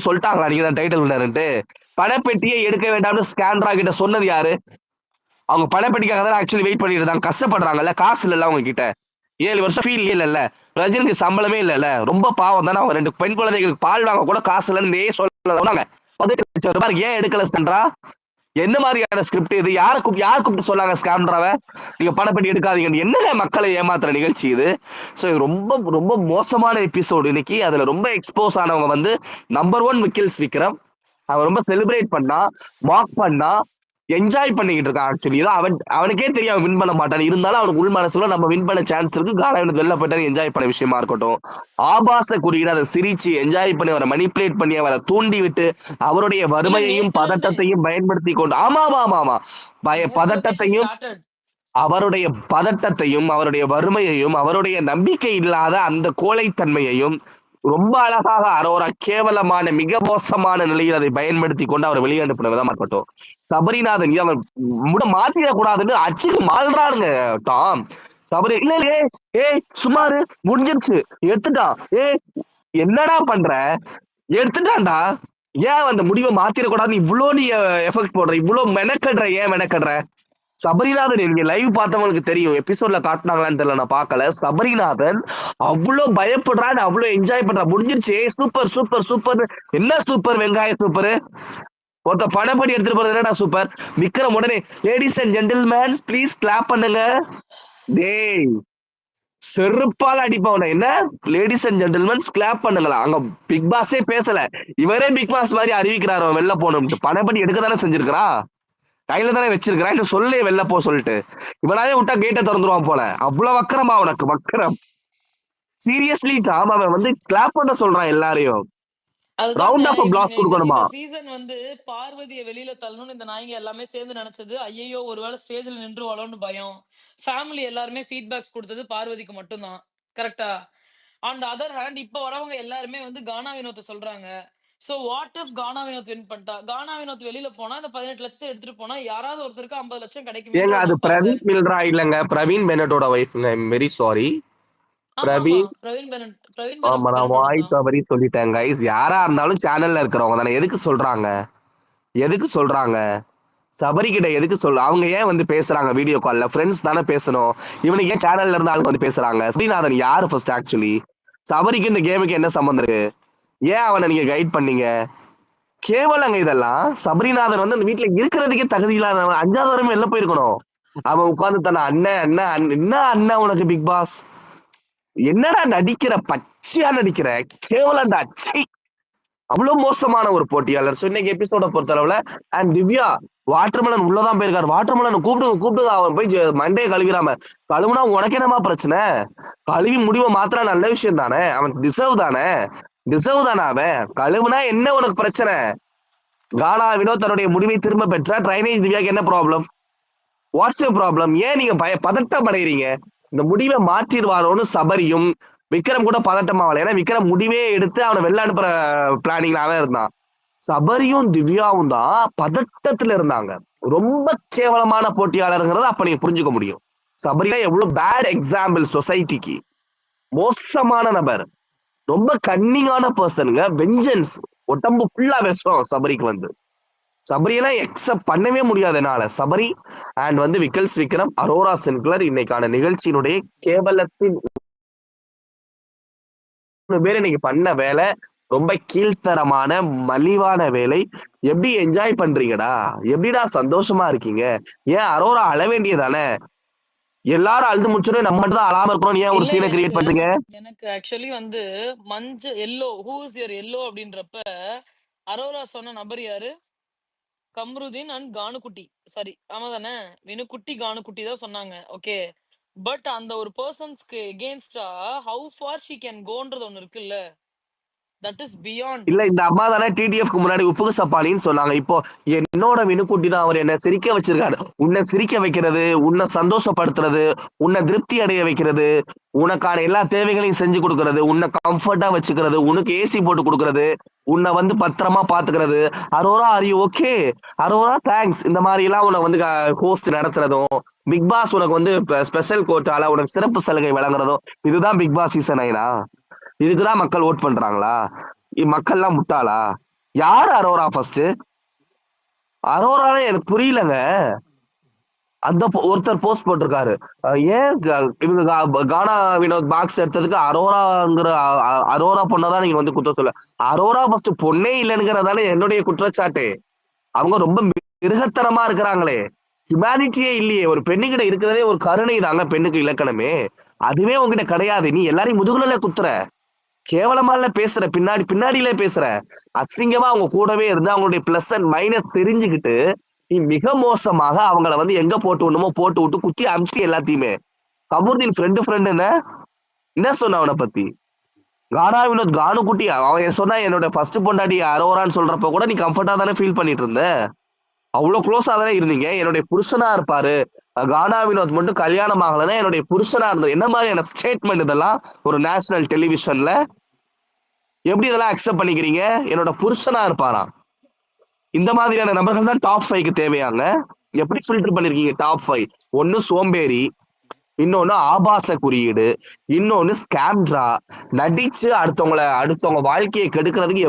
சொல்லிட்டாங்களா நீங்க தான் டைட்டில் வின்னர்ன்ட்டு? பணப்பெட்டியை எடுக்க வேண்டாம்னு ஸ்கேம்டரா கிட்ட சொன்னது யாரு? அவங்க பணப்பெட்டிக்காக தான் ஆக்சுவலி வெயிட் பண்ணிட்டு இருந்தாங்க. கஷ்டப்படுறாங்கல்ல, காசு இல்ல அவங்க கிட்ட. 7 வருஷம் ஃபீல் இல்ல. ரஜினிக்கு சம்பளமே இல்ல. ரொம்ப பாவம் தானே. அவங்க 2 பெண் குழந்தைகளுக்கு பால் வாங்க கூட காசு இல்லைன்னு சொன்னாங்க. 18 லட்சம் ரூபாய் ஏன் எடுக்கல சென்றா? என்ன மாதிரியான ஸ்கிரிப்ட் இது? யார் கூப்பிட்டு சொன்னாங்க ஸ்கேம்டராவை நீங்க பணப்பெட்டி எடுக்காதீங்க? என்னங்க மக்களை ஏமாத்துற நிகழ்ச்சி இது? ஸோ இது ரொம்ப ரொம்ப மோசமான எபிசோடு இன்னைக்கு. அதுல ரொம்ப எக்ஸ்போஸ் ஆனவங்க வந்து நம்பர் 1 விக்கில்ஸ் விக்ரம். அவன் ரொம்ப செலிப்ரேட் பண்ணா, மார்க் பண்ணா, என்ஜாய் பண்ணிக்கிட்டு இருக்கான் ஆக்சுவலி. ஏதோ அவனுக்கே தெரியும் அவன் வின் பண்ண மாட்டான். இருந்தாலும் அவனுக்கு உள் மனசுல நம்ம வின் பண்ண சான்ஸ் இருக்கு. கானா வினோத் வெளில போயிட்டாரு என்ஜாய் பண்ண விஷயமா இருக்கட்டும். ஆபாச குறியீடு அதை சிரிச்சு என்ஜாய் பண்ணி அவரை மணிப்புலேட் பண்ணி அவரை தூண்டி விட்டு அவருடைய இல்ல வறுமையையும் நேத்துல இருந்தே பதட்டத்தையும் பயன்படுத்தி கொண்டு ஆமா ஆமா ஆமா ஆமா நேத்துல இருந்தே she பதட்டத்தையும் started. அவருடைய பதட்டத்தையும் அவருடைய வறுமையையும் அவருடைய நம்பிக்கை இல்லாத அந்த கோழைத்தன்மையையும் ரொம்ப அழகாக அரோரா கேவலமான மிக மோசமான நிலையில் அதை பயன்படுத்தி கொண்டு அவர் வெளியே அனுப்பின விதமா இருக்கட்டும். சபரிநாதன் அவன் மாத்திர கூடாதுன்னு அச்சுக்கு மாறுறானுங்க. டாம் சபரி இல்ல இல்ல ஏய் சுமாரு முடிஞ்சிருச்சு எடுத்துட்டான். என்னடா பண்ற? எடுத்துட்டான்டா. ஏன் அந்த முடிவை மாத்திரக்கூடாதுன்னு இவ்வளவு நீ எஃபெக்ட் போடுற, இவ்வளவு மெனக்கடுற, ஏன் மெனக்கடுற? சபரிநாதன் நீங்க லைவ் பார்த்தவங்களுக்கு தெரியும். எபிசோட்ல காட்டினாங்களான்னு தெரியல, நான் பார்க்கல. சபரிநாதன் அவ்வளவு பயப்படுறான், அவ்வளவு என்ஜாய் பண்றான். முடிஞ்சிருச்சு சூப்பர் சூப்பர் சூப்பர். என்ன சூப்பர் வெங்காய சூப்பர்? ஒருத்த பணப்படி எடுத்துட்டு போறது என்னடா சூப்பர்? விக்ரம் உடனே ladies and gentlemen please clap பண்ணுங்க. டேய் செருப்பால அடிப்பவன என்ன லேடிஸ் அண்ட் ஜென்டில்மேன் கிளாப் பண்ணுங்களா? அங்க பிக் பாஸே பேசல, இவரே பிக் பாஸ் மாதிரி அறிவிக்கிறாரு அவன் வெளில போகணும்ட்டு. பணப்படி எடுக்க தானே செஞ்சிருக்கிறா, கையில தானே வச்சிருக்கிறான். இன்னும் சொல்லி வெளில போ சொல்லிட்டு இவனாவே விட்டா கேட்டை திறந்துருவான் போல. அவ்வளவு வக்கரமா அவனுக்கு வக்கரம். சீரியஸ்லி டாம் அவன் வந்து கிளாப் பண்ண சொல்றான் எல்லாரையும். ரவுண்ட் ஆஃப் பிளாஸ் கொடுக்கணுமா? இந்த சீசன் வந்து பார்வதியை வெளியில தள்ளணும்னு இந்த நாய்ங்க எல்லாமே சேர்ந்து நினைச்சது. ஐயோ ஒருவேளை ஸ்டேஜ்ல நின்றுவாளோன்னு பயம். ஃபேமிலி எல்லாருமே ஃபீட்பேக்ஸ் கொடுத்தது பார்வதிக்கு மட்டும்தான். கரெக்டா? ஆன் த அதர் ஹேண்ட் இப்ப வரவங்க எல்லாருமே வந்து கானா வினோத்தை சொல்றாங்க. So what if Gana Vinoth win பண்ணிட்டா? கானா வினோத் வெளியில போனா இந்த 18 லட்சத்தை எடுத்துட்டு போனா யாராவது ஒருத்தருக்கு 50 லட்சம் ஏங்க கிடைக்குமேன்ற அது ஒரு பிரவீன் நப்பாசை. மில்ரா இல்லங்க, பிரவீன் பெனட்டோட வைஃப்ங்க. I am very sorry. ஆமா ஆமா பிரவீன் பிரவீன் ஆமா நான் பெனட்டோட வாய் தான். தவறி சொல்லிட்டேன் கைஸ். யாரா இருந்தாலும் சேனல்ல இருக்கிறவங்க தானே. எதுக்கு சொல்றாங்க, எதுக்கு சொல்றாங்க? சபரி கிட்ட எதுக்கு சொல்ல? அவங்க ஏன் வந்து பேசுறாங்க வீடியோ கால்ல? ஃப்ரெண்ட்ஸ் தானே பேசணும். இவனுக்கு ஏன் சேனல்ல இருந்து ஆளுங்க வந்து பேசுறாங்க? ஸ்ரீநாதன் யாரு ஃபர்ஸ்ட் ஆக்சுவலி? சபரிக்கு இந்த கேமுக்கு என்ன சம்பந்தம் இருக்கு? ஏன் அவனை நீங்க கைட் பண்ணீங்க? கேவலங்க இதெல்லாம். சபரிநாதன் வந்து அந்த வீட்டுல இருக்கிறதுக்கே தகுதி இல்லாத 5வது வரையும் வெளில போயிருக்கணும். அவன் உட்கார்ந்து தானே அண்ணன் அண்ணன் என்ன அண்ணன் உனக்கு பிக் பாஸ் என்னடா நடிக்கிற, பச்சையா நடிக்கிற, கேவலண்டா. ச்சீ, அவ்வளவு மோசமான ஒரு போட்டியாளர். ஸோ இன்னைக்கு எபிசோட பொறுத்தளவுல அண்ட் திவ்யா வாட்டர்மெலன் உள்ளதான் போயிருக்காரு. வாட்டர்மெலன் கூப்பிட்டு அவன் போய் மண்டையை கழுவிடாம. கழுவுனா உனக்கு என்னமா பிரச்சனை? கழுவி முடிவை மாத்திர நல்ல விஷயம் தானே. அவன் டிசர்வ் தானே, டிசர்வ் தானே அவன். கழுவுனா என்ன உனக்கு பிரச்சனை? கானா வினோத் தன்னுடைய முடிவை திரும்ப பெற்றா. ட்ரைனேஜ் திவ்யாக்கு என்ன ப்ராப்ளம்? What's your problem? ஏன் நீங்க பதட்டம் அடைகிறீங்க? இந்த முடிவை மாற்றிடுவாரோன்னு சபரியும் விக்ரம் கூட பதட்டம் ஆகல. ஏன்னா விக்ரம் முடிவே எடுத்து அவனை வெளில அனுப்புற பிளானிங்லாவே இருந்தான். சபரியும் திவ்யாவும் தான் பதட்டத்துல இருந்தாங்க. ரொம்ப கேவலமான போட்டியாளருங்கிறத அப்ப நீங்க புரிஞ்சுக்க முடியும். சபரியா எவ்வளவு பேட் எக்ஸாம்பிள் சொசைட்டிக்கு. மோசமான நபர், ரொம்ப கன்னிங்கான பர்சனுங்க. வெஞ்சன்ஸ், உடம்பு ஃபுல்லா விஷம் சபரிக்கு வந்து. சபரியெல்லாம் எக்ஸப்ட் பண்ணவே முடியாது என்னால. சபரி அண்ட் வந்து விக்கல்ஸ் விக்ரம், அரோரா சின்க்ளர் இன்னைக்கான நிகழ்ச்சியினுடைய கேவலத்தின் பேர் இன்னைக்கு பண்ண வேலை ரொம்ப கீழ்த்தரமான மலிவான வேலை. எப்படி என்ஜாய் பண்றீங்கடா? எப்படிடா சந்தோஷமா இருக்கீங்க? ஏன் அரோரா அழ வேண்டியதானே? எல்லாரும் அழுது முடிச்சோட நம்ம மட்டும் தான் அழாம இருக்கணும். ஏன் ஒரு இல்ல சீனை கிரியேட் பண்றீங்க? எனக்கு ஆக்சுவலி வந்து yellow who is your yellow அப்படின்றப்ப அரோரா சொன்ன நபர் யாரு? கம்ருதீன் அண்ட் கானுக்குட்டி. சாரி ஆமா தானே? வினுக்குட்டி கானுக்குட்டி தான் சொன்னாங்க. ஓகே. பட் அந்த ஒரு பர்சன்ஸ்க்கு எகெயின்ஸ்டா ஹவு ஃபார் ஷி கேன் கோன்றது ஒண்ணு இருக்குல்ல. That is beyond. இல்ல இந்த அம்மா தானே டிடிஎஃப்க்கு முன்னாடி உப்புக்கு சப்பானின்னு சொன்னாங்க. இப்போ என்னோட வினுக்குட்டி தான் அவர் என்ன சிரிக்க வச்சிருக்காரு. உன்னை சிரிக்க வைக்கிறது, உன்னை சந்தோஷப்படுத்துறது, உன்னை திருப்தி அடைய வைக்கிறது, உனக்கான எல்லா தேவைகளையும் செஞ்சு கொடுக்கறது, உன்னை கம்ஃபர்ட்டா வச்சுக்கிறது, உனக்கு ஏசி போட்டு கொடுக்கறது, உன்னை வந்து பத்திரமா பாத்துக்கிறது. Arora are you okay? Arora thanks. இந்த மாதிரி எல்லாம் உனக்கு வந்து ஹோஸ்ட் நடத்துறதும், பிக் பாஸ் உனக்கு வந்து ஸ்பெஷல் கோட்டால உனக்கு சிறப்பு சலுகை வழங்குறதும், இதுதான் பிக் பாஸ் சீசன் 9. இதுக்குதான் மக்கள் ஓட் பண்றாங்களா? மக்கள்லாம் முட்டாளா? யாரு அரோரா ஃபர்ஸ்ட்? அரோரானே எனக்கு புரியலங்க. அந்த ஒருத்தர் போஸ்ட் போட்டிருக்காரு, ஏன் இவங்க கானா வினோத் பாக்ஸ் எடுத்ததுக்கு அரோராங்கிற அரோரா பொண்ணதான் நீங்க வந்து குற்றம் சொல்ல. அரோரா ஃபர்ஸ்ட் பொண்ணே இல்லைங்கிறதால என்னுடைய குற்றச்சாட்டு. அவங்க ரொம்ப மிருகத்தனமா இருக்கிறாங்களே. ஹியூமனிட்டியே இல்லையே. ஒரு பெண்ணுகிட்ட இருக்கிறதே ஒரு கருணை தாங்க பெண்ணுக்கு இலக்கணமே. அதுவே உங்ககிட்ட கிடையாது. நீ எல்லாரையும் முதுகுல குத்துற, கேவலமா இல்ல பேசுற, பின்னாடியில பேசுற, அசிங்கமா அவங்க கூடவே இருந்து அவங்களுடைய பிளஸ் அண்ட் மைனஸ் தெரிஞ்சுக்கிட்டு நீ மிக மோசமாக அவங்கள வந்து எங்க போட்டு விடணுமோ போட்டு விட்டு குத்தி அமிச்சு எல்லாத்தையுமே. கமருதீன் ஃப்ரெண்டு என்ன சொன்ன அவனை பத்தி? கானா வினோத் கானு குட்டி அவன் சொன்னா என்னோட ஃபர்ஸ்ட் பொண்டாட்டி அரோரான்னு சொல்றப்ப கூட நீ கம்ஃபர்ட்டா தானே ஃபீல் பண்ணிட்டு இருந்த. அவ்வளவு க்ளோஸா தானே இருந்தீங்க. என்னுடைய புருஷனா இருப்பாரு. கானா வினோத் மட்டும் கல்யாணம் ஆகலைன்னா என்னுடைய புருஷனா இருந்தது. என்ன மாதிரியான ஸ்டேட்மெண்ட் இதெல்லாம்? ஒரு நேஷனல் டெலிவிஷன்ல எப்படி இதெல்லாம் அக்செப்ட் பண்ணிக்கிறீங்க? என்னோட புருஷனா இருப்பாராம். இந்த மாதிரியான நபர்கள் தான் டாப் 5க்கு தேவையாங்க. எப்படி ஃபில்டர் பண்ணிருக்கீங்க டாப் 5? ஒன்னு சோம்பேறி, இன்னொன்னு ஆபாச குறியீடு, இன்னொன்னு ஸ்கேம்ட்ரா, நடிச்சு அடுத்தவங்க வாழ்க்கையை கெடுக்கிறதுக்கு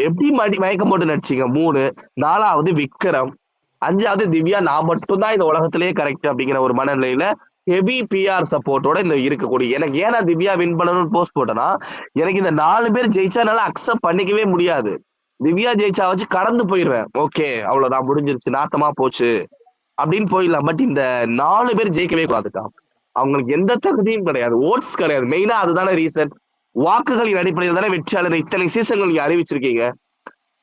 எப்படி மயக்கம் போட்டு நடிச்சீங்க 3, 4வது விக்ரம், 5வது திவ்யா. நான் மட்டும்தான் இந்த உலகத்திலேயே கரெக்ட் அப்படிங்கிற ஒரு மனநிலையில ஹெவி பிஆர் சப்போர்ட்டோட இந்த இருக்கக்கூடிய எனக்கு ஏன் நான் திவ்யா வின் பண்ணணும்னு போஸ்ட் போட்டேன்னா எனக்கு இந்த 4 பேர் ஜெயிச்சா என்னால அக்செப்ட் பண்ணிக்கவே முடியாது. திவ்யா ஜெயிச்சா வச்சு கடந்து போயிருவேன். ஓகே அவ்வளவுதான் முடிஞ்சிருச்சு, நாட்டமா போச்சு அப்படின்னு போயிடலாம். பட் இந்த 4 பேர் ஜெயிக்கவே கூடாதுக்கா. அவங்களுக்கு எந்த தகுதியும் கிடையாது, ஓட்ஸ் கிடையாது. மெயினா அதுதானே ரீசன். வாக்குகளின் அடிப்படையில் தானே வெற்றியாளர் இத்தனை சீசன்கள் நீங்க அறிவிச்சிருக்கீங்க.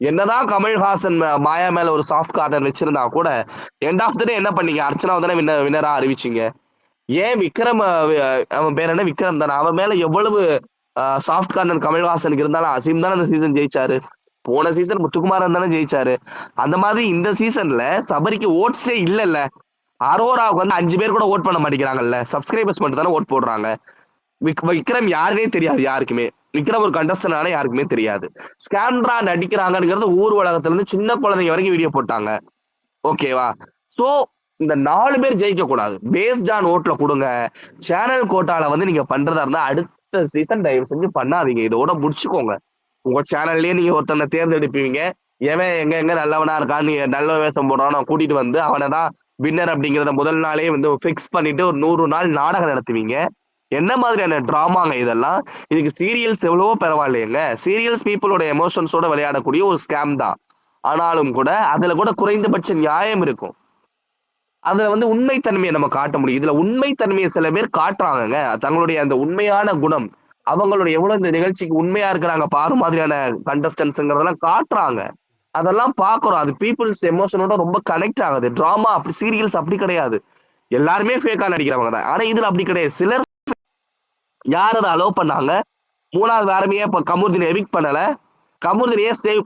என்னதான் கமல்ஹாசன் மாயா மேல ஒரு சாஃப்ட் கார்னர் வச்சிருந்தா கூட எண்ட் ஆஃப் த டே என்ன பண்ணீங்க? அர்ச்சனாவை தானே வின்னரா அறிவிச்சீங்க. ஏன் விக்ரம் அவன் பேர் என்ன விக்ரம் தானே, அவன் மேல எவ்வளவு சாஃப்ட் கார்னர் கமல்ஹாசனுக்கு இருந்தாலும் அசீம் தானே அந்த சீசன் ஜெயிச்சாரு. போன சீசன் முத்துக்குமாரன் தானே ஜெயிச்சாரு. அந்த மாதிரி இந்த சீசன்ல சபரிக்கு ஓட்ஸே இல்லல்ல. அரோராவுக்கு வந்து 5 பேர் கூட ஓட் பண்ண மாட்டேங்கிறாங்கல்ல. சப்ஸ்கிரைபர்ஸ் மட்டும் தானே ஓட் போடுறாங்க. விக்ரம் யாருனே தெரியாது யாருக்குமே. விக்ரம் ஒரு கண்டஸ்டன்ட் யாருக்குமே தெரியாது. ஸ்கேம்ரா நடிக்கிறாங்கிறது ஊர் உலகத்துல இருந்து சின்ன குழந்தைங்க வரைக்கும் வீடியோ போட்டாங்க. ஓகேவா? சோ இந்த 4 பேர் ஜெயிக்க கூடாது. பேஸ்ட் ஆன் ஓட்ல கொடுங்க. சேனல் கோட்டால வந்து நீங்க பண்றதா இருந்தா அடுத்த சீசன் தயவு செஞ்சு பண்ணாதீங்க. இதோட முடிச்சுக்கோங்க. உங்க சேனல்லயே நீங்க ஒருத்தனை தேர்ந்தெடுப்பீங்க. எவன் எங்க எங்க நல்லவனா இருக்கான்னு நல்ல வேஷம் போடுறானோ கூட்டிட்டு வந்து அவனைதான் வின்னர் அப்படிங்கிறத முதல் நாளே வந்து ஃபிக்ஸ் பண்ணிட்டு ஒரு 100 நாள் நாடகம் நடத்துவீங்க. என்ன மாதிரியான டிராமாங்க இதெல்லாம்? இதுக்கு சீரியல்ஸ் எவ்வளவோ பரவாயில்லையேங்க. சீரியல்ஸ் பீப்புளோட எமோஷன்ஸோட விளையாடக்கூடிய ஒரு ஸ்கேம் தான். ஆனாலும் கூட அதுல கூட குறைந்தபட்ச நியாயம் இருக்கும். அதுல வந்து உண்மைத்தன்மையை நம்ம காட்ட முடியும். இதுல உண்மைத்தன்மையை சில பேர் காட்டுறாங்கங்க. தங்களுடைய அந்த உண்மையான குணம், அவங்களுடைய எவ்வளவு இந்த நிகழ்ச்சிக்கு உண்மையா இருக்கிறாங்க பாரு மாதிரியான கண்டஸ்டன்ஸ்ங்கிறதெல்லாம் காட்டுறாங்க. அதெல்லாம் பாக்குறோம். அது பீப்புள்ஸ் எமோஷனோட ரொம்ப கனெக்ட் ஆகுது. டிராமா அப்படி சீரியல்ஸ் அப்படி கிடையாது. எல்லாருமே ஃபேக்கா நடிக்கிறவங்க தான். ஆனா இதுல அப்படி கிடையாது. சிலர் யார் அதை அலோவ் பண்ணாங்க? 3வது வாரமே இப்ப கமருதீன் எவிக்ட் பண்ணல. கமருதீன் ஏன் சேவ்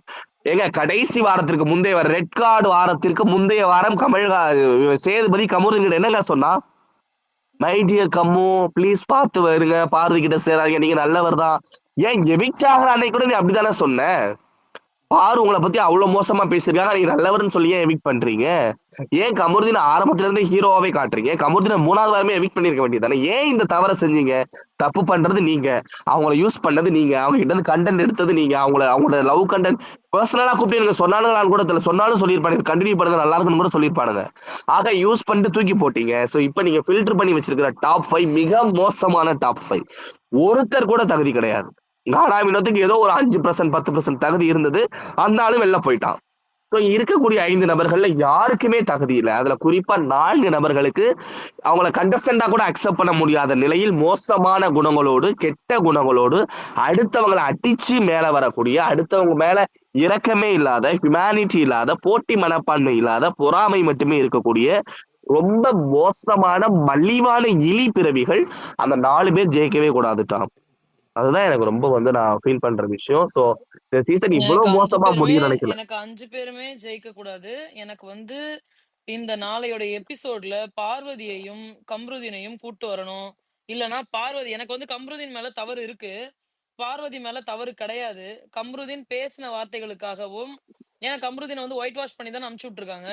ஏங்க கடைசி வாரத்திற்கு முந்தைய வாரம் ரெட் கார்டு வாரத்திற்கு முந்தைய வாரம் சேதுபதி கமருதீன் என்னங்க சொன்னா? மை டியர் கம்மு ப்ளீஸ் பார்த்து வருங்க, பார்வதி கிட்ட சேராதீங்க, நீங்க நல்லவர் தான். ஏன் எவிக்ட் ஆகிற அன்னைக்கு கூட நீ அப்படித்தானே சொன்ன? பாரு உங்களை பத்தி அவ்வளவு மோசமா பேசிருக்காங்க, நீங்க நல்லவர்னு சொல்லி ஏன் எவிக்ட் பண்றீங்க? ஏன் கமருதீன் ஆரம்பத்துல இருந்து ஹீரோவாவே காட்டுறீங்க? கமருதீன் 3வது வாரமே எவிக்ட் பண்ணிருக்க வேண்டியதானே? ஏன் இந்த தவறை செஞ்சீங்க? தப்பு பண்றது நீங்க, அவங்கள யூஸ் பண்ணது நீங்க, அவங்க கிட்ட இருந்து கண்டென்ட் எடுத்தது நீங்க, அவங்களோட லவ் கண்டென்ட் பர்சனலா கூப்பிட்டு எனக்கு சொன்னாலும் கூட தெரியல, சொன்னாலும் சொல்லியிருப்பாங்க கண்டினியூ பண்ணுங்க நல்லா இருக்குன்னு கூட சொல்லியிருப்பானுங்க. ஆக யூஸ் பண்ணிட்டு தூக்கி போட்டீங்க. சோ இப்ப நீங்க ஃபில்டர் பண்ணி வச்சிருக்கிற டாப் 5 மிக மோசமான டாப் 5. ஒருத்தர் கூட தகுதி கிடையாது. கானா வினோத்துக்கு ஏதோ ஒரு 5% 10% தகுதி இருந்தது. அந்த ஆளும் வெளில போயிட்டான். ஸோ இருக்கக்கூடிய 5 நபர்கள்ல யாருக்குமே தகுதி இல்லை. அதுல குறிப்பா 4 நபர்களுக்கு அவங்கள கண்டஸ்டண்டா கூட அக்செப்ட் பண்ண முடியாத நிலையில் மோசமான குணங்களோடு, கெட்ட குணங்களோடு, அடுத்தவங்களை அடிச்சு மேல வரக்கூடிய, அடுத்தவங்க மேல இரக்கமே இல்லாத, ஹியூமனிட்டி இல்லாத, போட்டி மனப்பான்மை இல்லாத, பொறாமை மட்டுமே இருக்கக்கூடிய ரொம்ப மோசமான மலிவான இழி பிறவிகள் அந்த 4 பேர் ஜெயிக்கவே கூடாதுட்டான். அதுதான் எனக்கு ரொம்ப வந்து நான் ஃபீல் பண்ற விஷயம். சோ இந்த சீசன் எனக்கு இவ்வளவு 5 மோசமா பேருமே முடியும்னு நினைக்கல. எனக்கு 5 பேருமே ஜெயிக்கக்கூடாது. எனக்கு வந்து இந்த நாளையோட எபிசோட்ல பார்வதியையும், கம்ருதீனையும் கூட்டு வரணும். இல்லன்னா பார்வதி எனக்கு வந்து கம்ருதீன் மேல தவறு இருக்கு. பார்வதி மேல தவறு கிடையாது. கம்ருதீன் பேசின வார்த்தைகளுக்காகவும் ஏன்னா கம்ருதீன வந்து ஒயிட் வாஷ் பண்ணி தானே அனுப்பிச்சு விட்டுருக்காங்க.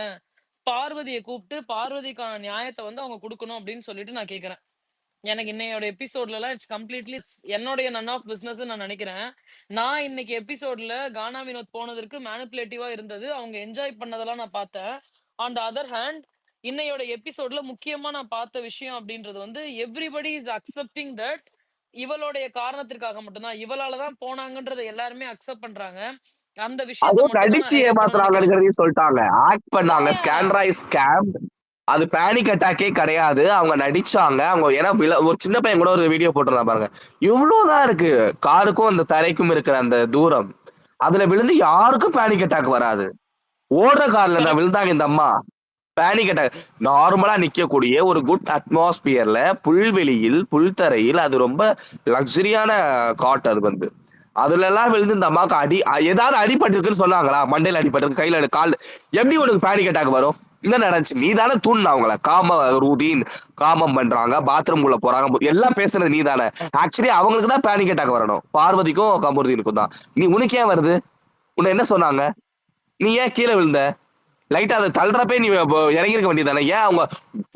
பார்வதிய கூப்பிட்டு பார்வதிக்கான நியாயத்த வந்து அவங்க குடுக்கணும் அப்படின்னு சொல்லிட்டு நான் கேட்கிறேன். எனக்கு இன்னையோட எபிசோட்லலாம் இட்ஸ் கம்ப்ளீட்லி என்னுடைய நன் ஆஃப் பிசினஸ்ன்னு நான் நினைக்கிறேன். நான் இன்னைக்கு எபிசோட்ல கானா வினோத் போனதற்கு மேனிபுலேட்டிவா இருந்தது. அவங்க என்ஜாய் பண்ணதெல்லாம் நான் பார்த்தேன். ஆன் த அதர் ஹேண்ட் இன்னையோட எபிசோட்ல முக்கியமா நான் பார்த்த விஷயம் அப்படின்றது வந்து எவ்ரிபடி இஸ் அக்செப்டிங் தட் இவளுடைய காரணத்திற்காக மட்டும்தான் இவளால தான் போனாங்கன்றத எல்லாருமே அக்செப்ட் பண்றாங்க. அந்த விஷயத்த அதுவும் மட்டும் தான் நான் நடிச்சு ஹைலைட் பண்ணணும்னு நினைக்கிறேன். ஏமாத்துறாங்கிறதையும் சொல்லிட்டாங்க. ஆக்ட் யா பண்ணாங்க. யா யா ஸ்கேண்ட்ரா இஸ் ஸ்கேம். அது பேனிக் அட்டாக்கே கிடையாது. அவங்க நடிச்சாங்க. அவங்க ஏன்னா ஒரு சின்ன பையன் கூட ஒரு வீடியோ போட்டிருந்தான் பாருங்க. இவ்வளவுதான் இருக்கு. காருக்கும் அந்த தரைக்கும் இருக்கிற அந்த தூரம். அதுல விழுந்து யாருக்கும் பேனிக் அட்டாக் வராது. ஓடுற கார்ல தான் கரெக்ட். விழுந்தாங்க இந்த அம்மா. Panic attack. நார்மலா நிக்கக்கூடிய ஒரு குட் அட்மாஸ்பியர்ல புல்வெளியில், புல்தரையில் அது ரொம்ப லக்ஸரியான காட் அது வந்து. அதுலலாம் விழுந்து இந்த அம்மாவுக்கு ஏதாவது அடிபட்டிருக்குன்னு சொன்னாங்களா? மண்டையில அடிபட்டிருக்கு, கையில கால்ல. எப்படி உனக்கு பேனிக் அட்டாக் வரும்? என்ன நடந்துச்சு? நீ தானே தூண்டுன அவங்கள. ரூதீன், காமம் பண்றாங்க, பாத்ரூம் குள்ள போறாங்க. எல்லாம் பேசுனது நீ தானே. ஆக்சுவலி அவங்களுக்கு தான் பேனிக் அட்டாக் வரணும். பார்வதிக்கும், கமருதீனுக்கும் தான். உனக்கு ஏன் வருது? உன்ன என்ன சொன்னாங்க? நீ ஏன் கீழ விழுந்த? லைட்டா அத தள்ளுறப்பயே நீ இறங்கியிருக்க வேண்டியதானே? ஏன் அவங்க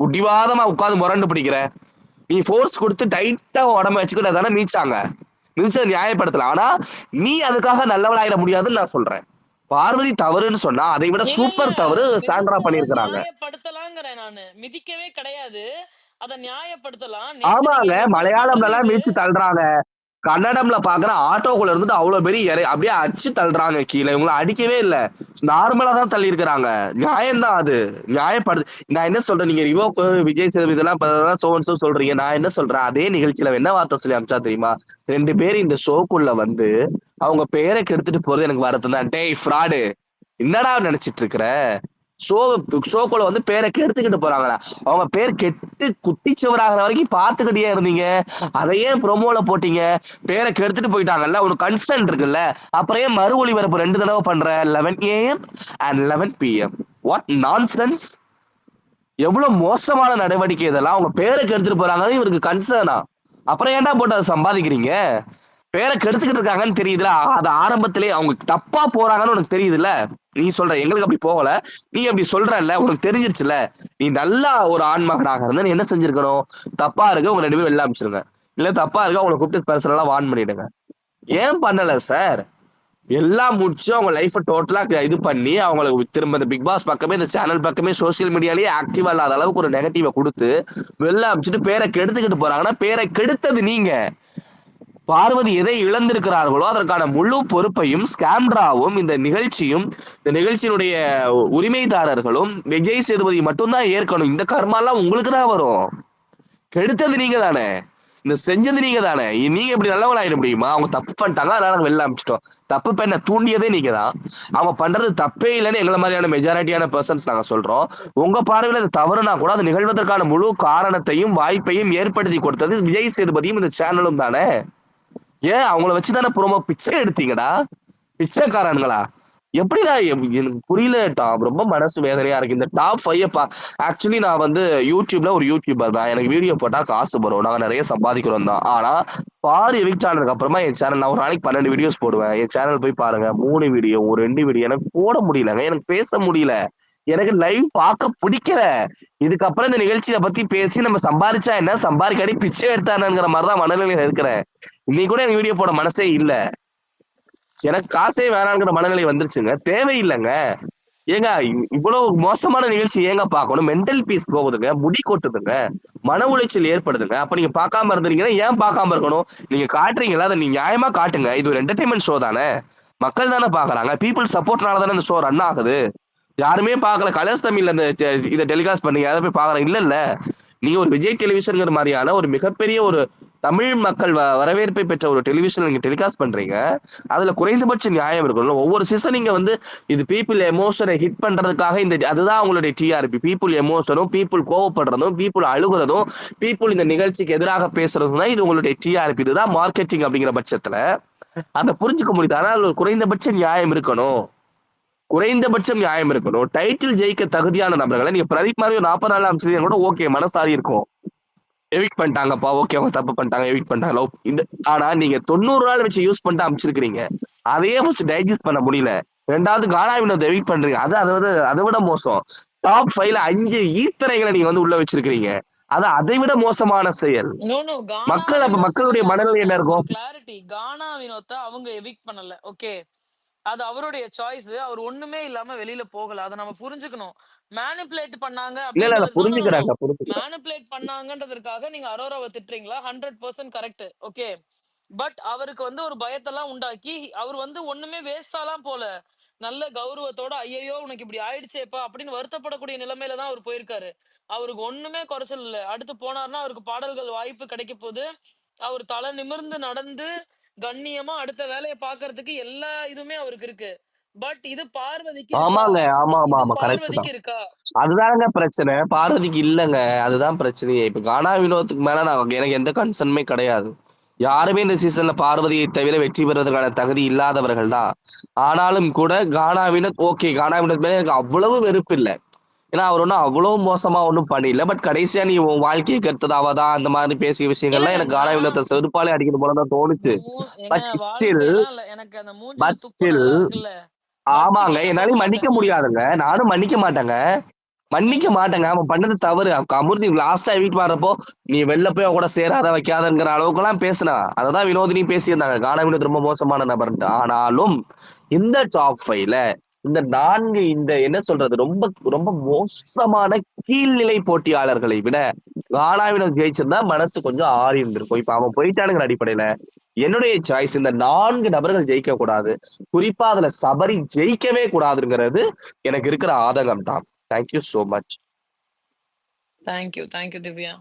புடிவாதமா உட்கார்ந்து முரண்டு பிடிக்கிற? நீ ஃபோர்ஸ் குடுத்து டைட்டா உடம்ப வச்சுக்கிட்டு தானே மீச்சாங்க. மிதிச்சத நியாயப்படுத்தலாம். ஆனா, நீ அதுக்காக நல்லவளாயிட முடியாதுன்னு நான் சொல்றேன். பார்வதி தவறுன்னு சொன்னா, அதை விட இல்ல இல்ல சூப்பர் தவறு சாண்ட்ரா மிதிச்சத பண்ணியிருக்கிறாங்க. நியாயப்படுத்தலாங்கிறேன் நானு. மிதிக்கவே கிடையாது. அத நியாயப்படுத்தலாம். நேத்து நீங்க ஆமாங்க. ப்ரொபோஸ் பண்றது மலையாளம்லலாம் இது. மீச்சு தள்ளுறாங்க. கன்னடம்ல பார்க்குறேன் ஆட்டோக்குள்ள இருந்துட்டு அவ்ளோ பெரிய அப்படியே அடிச்சு தள்ளுறாங்க கீழ. இவங்கள அடிக்கவே இல்ல. நார்மலா தான் தள்ளியிருக்கிறாங்க. நியாயம் தான் அது. நான் என்ன சொல்றேன், நீங்க ரிவோக்கு, விஜய் சேதுபதி இதெல்லாம் சோ அண்ட் சோ சொல்றீங்க. நான் என்ன சொல்றேன், அதே நிகழ்ச்சியில என்ன வார்த்தை சொல்லி அனுப்பிச்சா தெரியுமா? 2 பேர் இந்த ஷோக்குள்ள வந்து, அவங்க பேர கெடுத்துட்டு போறது எனக்கு வருத்தம் தான். டேய் ஃப்ராடு! என்னடா நெனச்சிட்டு இருக்கிற? ஷோ ஷோக்குள்ள வந்து பேர கெடுத்துக்கிட்டு போறாங்கடா. அவங்க பேர் கெட்டு குட்டிச்சுவராகுற வரைக்கும் பார்த்துக்கிட்டே இருந்தீங்க. அத ஏன் ப்ரோமோல போட்டீங்க? பேர கெடுத்துட்டு போயிட்டாங்கல்ல. உனக்கு கன்செர்ன் இருக்குல்ல. அப்புறம் ஏன் மறு ஒளிபரப்பு 2 தடவ பண்ற? 11 AM and 11 PM. What nonsense! எவ்வளவு மோசமான நடவடிக்கை இதெல்லாம். அவங்க பேர கெடுத்துட்டு போறாங்கன்னு இவருக்கு கன்சர்னா? அப்புறம் ஏன்டா போட்டு அத சம்பாதிக்கிறீங்க? பேர கெடுத்துக்கிட்டு இருக்காங்கன்னு தெரியுதுல. அது ஆரம்பத்திலேயே அவங்க தப்பா போறாங்கன்னு உனக்கு தெரியுதுல்ல. நீ சொல்ற எங்களுக்கு அப்படி போகல. நீ அப்படி சொல்றல்ல. உனக்கு தெரிஞ்சிருச்சுல. நீ நல்லா ஒரு ஆண்மகனாக இருந்தா நீ என்ன செஞ்சிருக்கணும்? தப்பா இருக்கு. உங்க 2 பேரும் வெளில அனுப்பிச்சிருங்க. இல்ல தப்பா இருக்கு. அவங்கள கூப்பிட்டு பெர்சனலா வார்ன் பண்ணிடுங்க. ஏன் பண்ணல சார்? எல்லாம் முடிச்சு அவங்க லைஃப டோட்டலா இது பண்ணி அவங்களுக்கு திரும்ப இந்த பிக் பாஸ் பக்கமே இந்த சேனல் பக்கமே சோசியல் மீடியாலயே ஆக்டிவா இல்லாத அளவுக்கு ஒரு நெகட்டிவ குடுத்து வெளில அனுப்பிச்சுட்டு பேரை கெடுத்துக்கிட்டு போறாங்கன்னா பேரை கெடுத்தது நீங்க. பார்வதி எதை இழந்திருக்கிறார்களோ அதற்கான முழு பொறுப்பையும் ஸ்கேம்ராவும் இந்த நிகழ்ச்சியினுடைய உரிமைதாரர்களும் விஜய் சேதுபதி மட்டும்தான் ஏற்கணும். இந்த கர்மாலாம் உங்களுக்கு தான் வரும். கெடுத்தது நீங்க தானே. இந்த செஞ்சது நீங்க தானே. நீங்க இப்படி நல்லவங்களாயிட முடியுமா? அவங்க தப்பு பண்ணிட்டாங்க. அதனால நாங்க வெளில அனுப்பிச்சிட்டோம். தப்பு பண்ண தூண்டியதே நீங்க தான். அவங்க பண்றது தப்பே இல்லைன்னு எங்கள மாதிரியான மெஜாரிட்டியான பெர்சன்ஸ் நாங்க சொல்றோம். உங்க பார்வையில அது தவறுனா கூட அது நிகழ்வதற்கான முழு காரணத்தையும் வாய்ப்பையும் ஏற்படுத்தி கொடுத்தது விஜய் சேதுபதியும் இந்த சேனலும் தானே. ஏன் அவங்கள வச்சு தானே ப்ரோமோ பிச்சை எடுத்தீங்கடா. பிச்சைக்காரன்களா? எப்படிடா எனக்கு புரியல டாம். ரொம்ப மனசு வேதனையா இருக்கு. இந்த டாப் 5 ஆக்சுவலி நான் வந்து யூடியூப்ல ஒரு யூடியூபர் தான். எனக்கு வீடியோ போட்டா காசு வரும். நாங்க நிறைய சம்பாதிக்கிறோம் தான். ஆனா பாரு எவிக்ட் ஆனதுக்கு அப்புறமா என் சேனல் நான் ஒரு நாளைக்கு 12 வீடியோஸ் போடுவேன். என் சேனல் போய் பாருங்க. 3 வீடியோ, ஒரு 2 வீடியோ எனக்கு போட முடியலங்க. எனக்கு பேச முடியல. எனக்கு லைவ் பார்க்க பிடிக்கல. இதுக்கப்புறம் இந்த நிகழ்ச்சிய பத்தி பேசி நம்ம சம்பாரிச்சா என்ன? சம்பாதிக்காட்டி பிச்சை எடுத்தானங்கிற மாதிரி தான் மனநிலையில இருக்கிறேன். இன்னைக்கு கூட எனக்கு வீடியோ போட மனசே இல்ல. எனக்கு காசே வேணாங்கிற மனநிலை வந்துருச்சுங்க. தேவையில்லைங்க. ஏங்க இவ்வளவு மோசமான நிகழ்ச்சி ஏங்க பார்க்கணும்? மென்டல் பீஸ் போகுதுங்க. முடி கொட்டுதுங்க. மன உளைச்சல் ஏற்படுதுங்க. அப்ப நீங்க பார்க்காம இருந்தீங்கன்னா ஏன் பார்க்காம இருக்கணும்? நீங்க காட்டுறீங்களா? அத நீங்க நியாயமா காட்டுங்க. இது ஒரு என்டர்டெயின்மென்ட் ஷோ தானே. மக்கள் தானே பார்க்கறாங்க. பீப்பிள் சப்போர்ட்னால தானே இந்த ஷோ ரன் ஆகுது. யாருமே பார்க்கல. கலர்ஸ் தமிழ்ல இந்த இத டெலிகாஸ்ட் பண்ணீங்க. அத போய் பார்க்கறாங்க. இல்லல்ல. நீங்க ஒரு விஜய் டெலிவிஷன்ங்கிற மாரியான ஒரு மிகப்பெரிய ஒரு தமிழ் மக்கள் வரவேற்பை பெற்ற ஒரு டெலிவிஷன் நீங்க டெலிகாஸ்ட் பண்றீங்க. அதுல குறைந்தபட்ச நியாயம் இருக்கணும். ஒவ்வொரு சீசன் நீங்க வந்து இது பீப்பிள் எமோஷனை ஹிட் பண்றதுக்காக அதுதான் உங்களுடைய டிஆர்பி. பீப்பிள் எமோஷனும், பீப்பிள் கோவப்படுறதும், பீப்பிள் அழுகுறதும், பீப்பிள் இந்த நிகழ்ச்சிக்கு எதிராக பேசுறதும் தான் இது உங்களுடைய டிஆர்பி. இதுதான் மார்க்கெட்டிங் அப்படிங்கிற பட்சத்துல அத புரிஞ்சுக்க முடியுது. ஆனா அதுல ஒரு குறைந்தபட்ச நியாயம் இருக்கணும். குறைந்தபட்சம் நியாயம் இருக்கணும். டைட்டில் ஜெயிக்க தகுதியான நபர்களை நீங்க பிரதீப் மாதிரி ஒரு 40 நாள் அமைச்சர் கூட ஓகே மனசாரி இருக்கும். எவிக்ட் பண்ணிட்டாங்கப்பா. ஓகே அவங்க தப்பு பண்ணிட்டாங்க. எவிக்ட் பண்ணிட்டாங்க. ஆனா நீங்க 90 நாள் வச்சு யூஸ் பண்ணிட்டு அமைச்சிருக்கிறீங்க. அதையே ஃபர்ஸ்ட் டைஜஸ்ட் பண்ண முடியல. 2வது கானா வினோத் எவிக்ட் பண்றீங்க. அதை விட மோசம். டாப் 5ல 5 ஈத்தரைகளை நீங்க வந்து உள்ள வச்சிருக்கிறீங்க. அது அதை விட மோசமான செயல். நோ நோ கானா அப்ப மக்களுடைய வினோத்ங்க மனநிலை என்ன ஒரு இருக்கும்? கிளாரிட்டி. கானா வினோத்த அவங்க எவிக்ட் பண்ணல. ஓகே. அது அவருடைய சாய்ஸ். அவர் ஒண்ணுமே இல்லாம வெளியில போகல. அத நம்ம புரிஞ்சுக்கணும். மேனிபுலேட் பண்ணாங்க இல்ல அப்படின்றது நோ நோ நோ. புரிஞ்சுக்கிறேன் புரிஞ்சுக்கிறேன். மேனிபுலேட் பண்ணாங்கன்றதற்காக நீங்க அரோராவ திட்டுறீங்களா? 100% கரெக்ட். ஓகே. பட் அவருக்கு ஒரு பயத்தெல்லாம் உண்டாக்கி, அவர் ஒண்ணுமே வேஸ்டாலாம் போல. நல்ல கௌரவத்தோட, "ஐயய்யோ! உனக்கு இப்படி ஆயிடுச்சேப்பா" அப்படின்னு வருத்தப்படக்கூடிய நிலைமையில தான் அவர் போயிருக்காரு. அவருக்கு ஒண்ணுமே குறைச்சல் இல்ல. அடுத்து போனாருன்னா, அவருக்கு பாடல்கள் வாய்ப்பு கிடைக்க போது. அவர் தலை நிமிர்ந்து நடந்து, கண்ணியமா அடுத்த வேலைய பார்க்கறதுக்கு எல்லா இதுவுமே அவருக்கு இருக்கு. பட் இது பார்வதிக்கு இருக்கா? ஆமாங்க. ஆமா, ஆமா, இது ஆமா. கரெக்ட் பார்வதிக்கு தான். இருக்கா? அதுதாங்க பிரச்சனை. பார்வதிக்கு இல்லங்க. அதுதான் பிரச்சனையே. இப்ப கானா வினோத்துக்கு மேல எனக்கு எந்த கன்சர்னுமே கிடையாது. யாருமே இந்த சீசன்ல பார்வதியை தவிர வெற்றி பெறுவதற்கான தகுதி இல்லாதவர்கள் தான். ஆனாலும் கூட கானா வினோத் ஓகே. கானா வினோத் மேல எனக்கு அவ்வளவு வெறுப்பு இல்ல. ஏன்னா, அவர் ஒண்ணும் அவ்வளோ மோசமா ஒண்ணும் பண்ணல. பட் கடைசியா நீ உன் வாழ்க்கைய கெடுத்தது அவ தான். அந்த மாதிரி பேசிய விஷயங்கள்லாம் இல்லங்க எனக்கு கானா நான் வினோத்த செருப்பாலே அடிக்கணும் போல தான் தோணுச்சு. ஏங்க பட் ஸ்டில் வாழ்க்கைலாம் இல்ல. எனக்கு அந்த மூஞ்சில பட் துப்பு ஸ்டில் நல்லா இருக்குல்ல. ஆமாங்க. மன்னிக்கவே நான் போக என்னாலயும் மன்னிக்க மாட்டேன். முடியாதுங்க. நானும் மன்னிக்க மாட்டேங்க. மன்னிக்க ம். மாட்டேங்க. அவன் பண்ணது தவறு. அமிர்தி லாஸ்ட்டா வீட்டுக்கு வர்றப்போ, "நீ வெளில போய் அவன் கூட சேராத, வைக்காதங்கிற" அளவுக்கெல்லாம் பேசினா. அததான் வினோதினியும் பேசியிருந்தாங்க. கானா வினோத் ரொம்ப மோசமான நபர்ன்ட்டு. ஆனாலும் இந்த டாப் 5ல இந்த 4 இந்த என்ன சொல்றது? ரொம்ப ரொம்ப மோசமான கீழ்நிலை போட்டியாளர்களை விட, கானா வினோத் ஜெயிச்சிருந்தா மனசு கொஞ்சம் ஆறி இருந்திருக்கும். இப்ப அவன் போயிட்டானுங்கிற அடிப்படையில, என்னுடைய சாய்ஸ் இந்த 4 நபர்கள் ஜெயிக்கக் கூடாது. குறிப்பா அதுல சபரி ஜெயிக்கவே கூடாதுங்கிறது எனக்கு இருக்கிற ஆதங்கம் தான். Thank you so much. Thank you. Thank you Divya.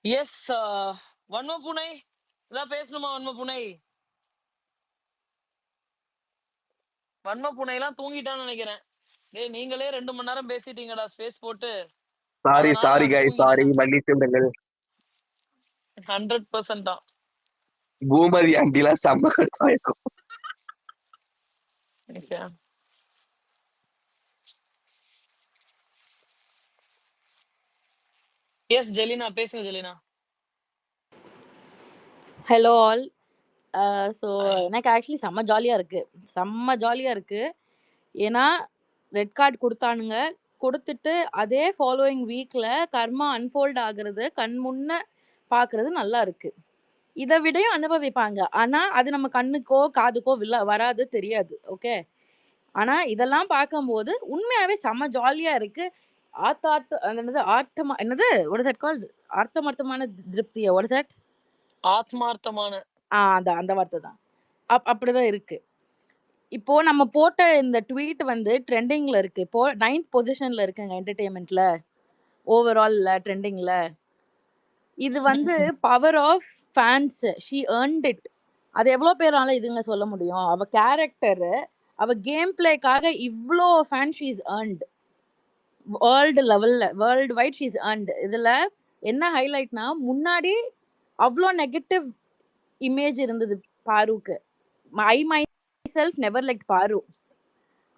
Yes வன்ம பூனை. ஏதாவது பேசணுமா வன்ம பூனை? வன்ம பூனைலாம் தூங்கிட்டான்னு நினைக்கிறேன். டேய் நீங்களே 2 மணி நேரம் பேசிட்டீங்கடா ஸ்பேஸ் போட்டு. சாரி, அதனால சாரி நான் கைஸ், சாரி. தூங்கிட்டேன். மன்னித்து விடுங்கள். 100% தான். பூமதி ஆண்டிலாம் செம்ம கடுப்பாயிருக்கும். ஓகே. எஸ் ஜெலினா பேசுங்க Jelina. Hello all. So hi. எனக்கு ஆக்சுவலி செம்ம ஜாலியாக இருக்குது. செம்ம ஜாலியாக இருக்குது. ஏன்னா ரெட் கார்டு கொடுத்தானுங்க. கொடுத்துட்டு அதே ஃபாலோயிங் வீக்கில் கர்மா அன்ஃபோல்ட் ஆகுறது கண் முன்ன பார்க்குறது நல்லா இருக்குது. இதை விடையும் அனுபவிப்பாங்க. ஆனால் அது நம்ம கண்ணுக்கோ காதுக்கோ வராது, தெரியாது. ஓகே. ஆனால் இதெல்லாம் பார்க்கும்போது உண்மையாகவே செம்ம ஜாலியாக இருக்குது. என்னது ஆர்த்தமா என்னது ஒரு தட் கால் ஆர்த்தமர்த்தமான திருப்தியா ஒரு தட் ஆத்மார்த்தமான. அந்த அந்த வார்த்தை தான். அப்படிதான் இருக்கு. இப்போ நம்ம போட்ட இந்த ட்வீட் வந்து ட்ரெண்டிங்ல இருக்கு. இப்போ 9th பொசிஷன்ல இருக்குங்க என்டர்டெயின்மென்ட்ல. ஓவரால்ல ட்ரெண்டிங்ல. இது வந்து power of fans. She earned it. அது எவ்வளோ பேரால இதுங்க சொல்ல முடியும்? அவ கேரக்டர், அவ கேம் பிளேக்காக இவ்ளோ fan she is earned. World லெவல்ல, world wide she is earned. இதுல என்ன ஹைலைட்னா முன்னாடி அவ்ளோ நெகட்டிவ் இமேஜ் இருந்தது பாருக்கு. I my self never like பாரு.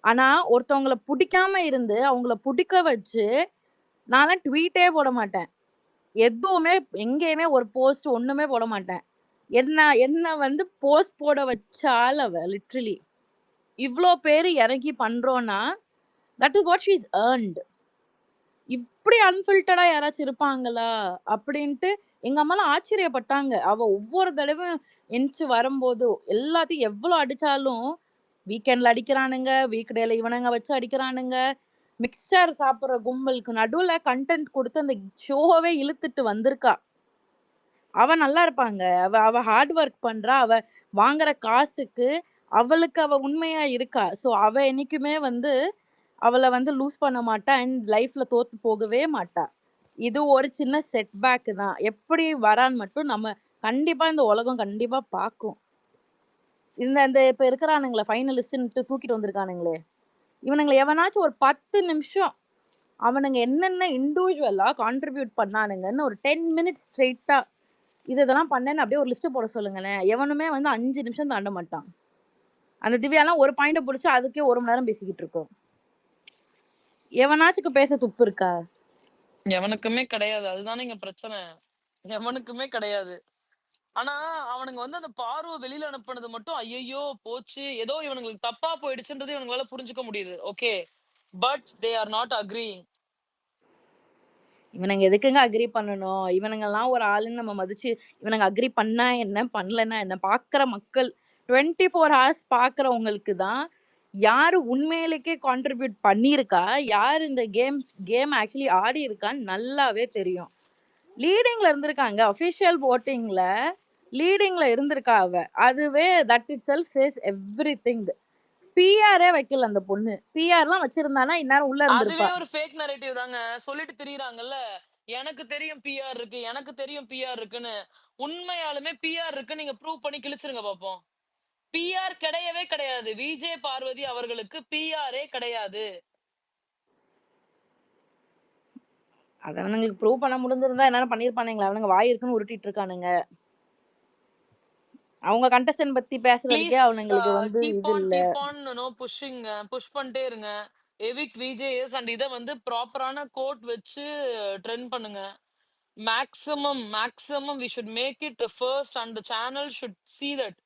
ஆனா ஒருத்தவங்கள புடிக்காம இருந்து அவங்கள புடிக்க வச்சு நான்லாம் ட்வீட்டே போட மாட்டேன். எதுவுமே எங்கேயுமே ஒரு போஸ்ட் ஒண்ணுமே போட மாட்டேன். என்ன என்ன வந்து போஸ்ட் போட வச்ச ஆள் அவ லிட்ரலி. இவ்ளோ பேரு இறங்கி பண்றோம்னா that is what she is earned. இப்படி அன்ஃபில்டர்டா யாராச்சும் இருப்பாங்களா அப்படின்ட்டு எங்க அம்மாலாம் ஆச்சரியப்பட்டாங்க. அவ ஒவ்வொரு தடவையும் எந்திச்சு வரும்போது எல்லாத்தையும் எவ்வளோ அடிச்சாலும் வீக்கெண்ட்ல அடிக்கிறானுங்க, வீக் டேல இவனுங்க வச்சு அடிக்கிறானுங்க. மிக்சர் சாப்பிடுற கும்பலுக்கு நடுவுல கண்டென்ட் கொடுத்து அந்த ஷோவே இழுத்துட்டு வந்திருக்கா. அவ நல்லா இருப்பாங்க. அவ அவ ஹார்ட் ஒர்க் பண்றா. அவ வாங்குற காசுக்கு அவளுக்கு அவ உண்மையா இருக்கா. ஸோ அவ என்னைக்குமே வந்து அவள வந்து லூஸ் பண்ண மாட்டா அண்ட் லைஃப்ல தோத்து போகவே மாட்டா. இது ஒரு சின்ன செட்பேக் தான். எப்படி வரான்னு மட்டும் நம்ம கண்டிப்பா இந்த உலகம் கண்டிப்பா பார்க்கும். இந்த இந்த இப்ப இருக்கிறானுங்களே ஃபைனலிஸ்ட்ன்ட்டு தூக்கிட்டு வந்திருக்கானுங்களே, இவனுங்கள எவனாச்சும் ஒரு 10 நிமிஷம் அவனுங்க என்னென்ன இண்டிவிஜுவலா கான்ட்ரிபியூட் பண்ணானுங்கன்னு ஒரு 10 மினிட்ஸ் ஸ்ட்ரெயிட்டா இதெல்லாம் பண்ணேன்னு அப்படியே ஒரு லிஸ்ட் போட சொல்லுங்களேன். எவனுமே வந்து 5 நிமிஷம் தாண்ட மாட்டான். அந்த திவ்யாலாம் ஒரு பாயிண்ட புடிச்சு அதுக்கே 1 மணி நேரம் பேசிக்கிட்டு இருக்கும். எவனாச்சுக்கு பேச துப்பு இருக்கா? எவனுக்குமே கிடையாது. அதுதானே இங்க பிரச்சனை. எவனுக்குமே கிடையாது. ஆனா அவனுங்க வந்து அந்த பார்வ வெளியில அனுப்புனது மட்டும் ஐயையோ போச்சு. ஏதோ இவனுங்களுக்கு தப்பா போயிடுச்சுன்றது இவனுங்களால புரிஞ்சுக்க முடியுது. Okay. But they are not agreeing. இவனுங்க எதுக்குங்க அக்ரி பண்ணணும்? இவனுங்கலாம் ஒரு ஆளுன்னு நம்ம மதிச்சு இவனுங்க அக்ரி பண்ணா என்ன? பண்ணலன்னா என்ன? பார்க்குற மக்கள் 24 ஹார்ஸ் பார்க்குறவங்களுக்கு தான் யாரு உண்மையிலேயே கான்ட்ரிபியூட் பண்ணியிருக்கா? யார் இந்த கேம் ஆக்சுவலி ஆடியிருக்கான்னு நல்லாவே தெரியும். லீடிங்ல இருந்திருக்காங்க. அஃபிஷியல் வோட்டிங்ல லீடிங்ல இருந்திருக்கா அவ. அதுவே that itself says everything. பிஆரே வைக்கல அந்த பொண்ணு. பிஆர்லாம் வச்சிருந்தானா இந்நேரம் உள்ள அதுவே இருந்திருப்பா. ஒரு ஃபேக் நரேட்டிவ் தாங்க. சொல்லிட்டு திரியுறாங்கல்ல. எனக்கு தெரியும் பிஆர் இருக்கு. எனக்கு தெரியும் பிஆர் இருக்குன்னு. உண்மையாலுமே பிஆர் இருக்குன்னு நீங்க ப்ரூவ் பண்ணி கிழிச்சிருங்க பாப்போம். பிஆர் கிடையவே கிடையாது. விஜே பார்வதி அவர்களுக்கு பிஆரே கிடையாது. அத அவனுங்களுக்கு ப்ரூவ் பண்ண முடிஞ்சிருந்தா என்னன்னு பண்ணிருப்பானுங்களா? அவனுங்க வாய் இருக்குன்னு உருட்டிட்டு இருக்கானுங்க. அவங்க கண்டஸ்டன்ட் பத்தி பேசுறதுக்கே ப்ளீஸ் அவனுங்களுக்கு வந்து இது இல்ல. கீப் ஆன் புஷ் பண்ணிட்டே இருங்க. எவிக் விஜேஎஸ் அண்ட் இத வந்து ப்ராப்பரான கோட் வச்சு ட்ரெண்ட் பண்ணுங்க. Maximum we should make it first and the channel should see that.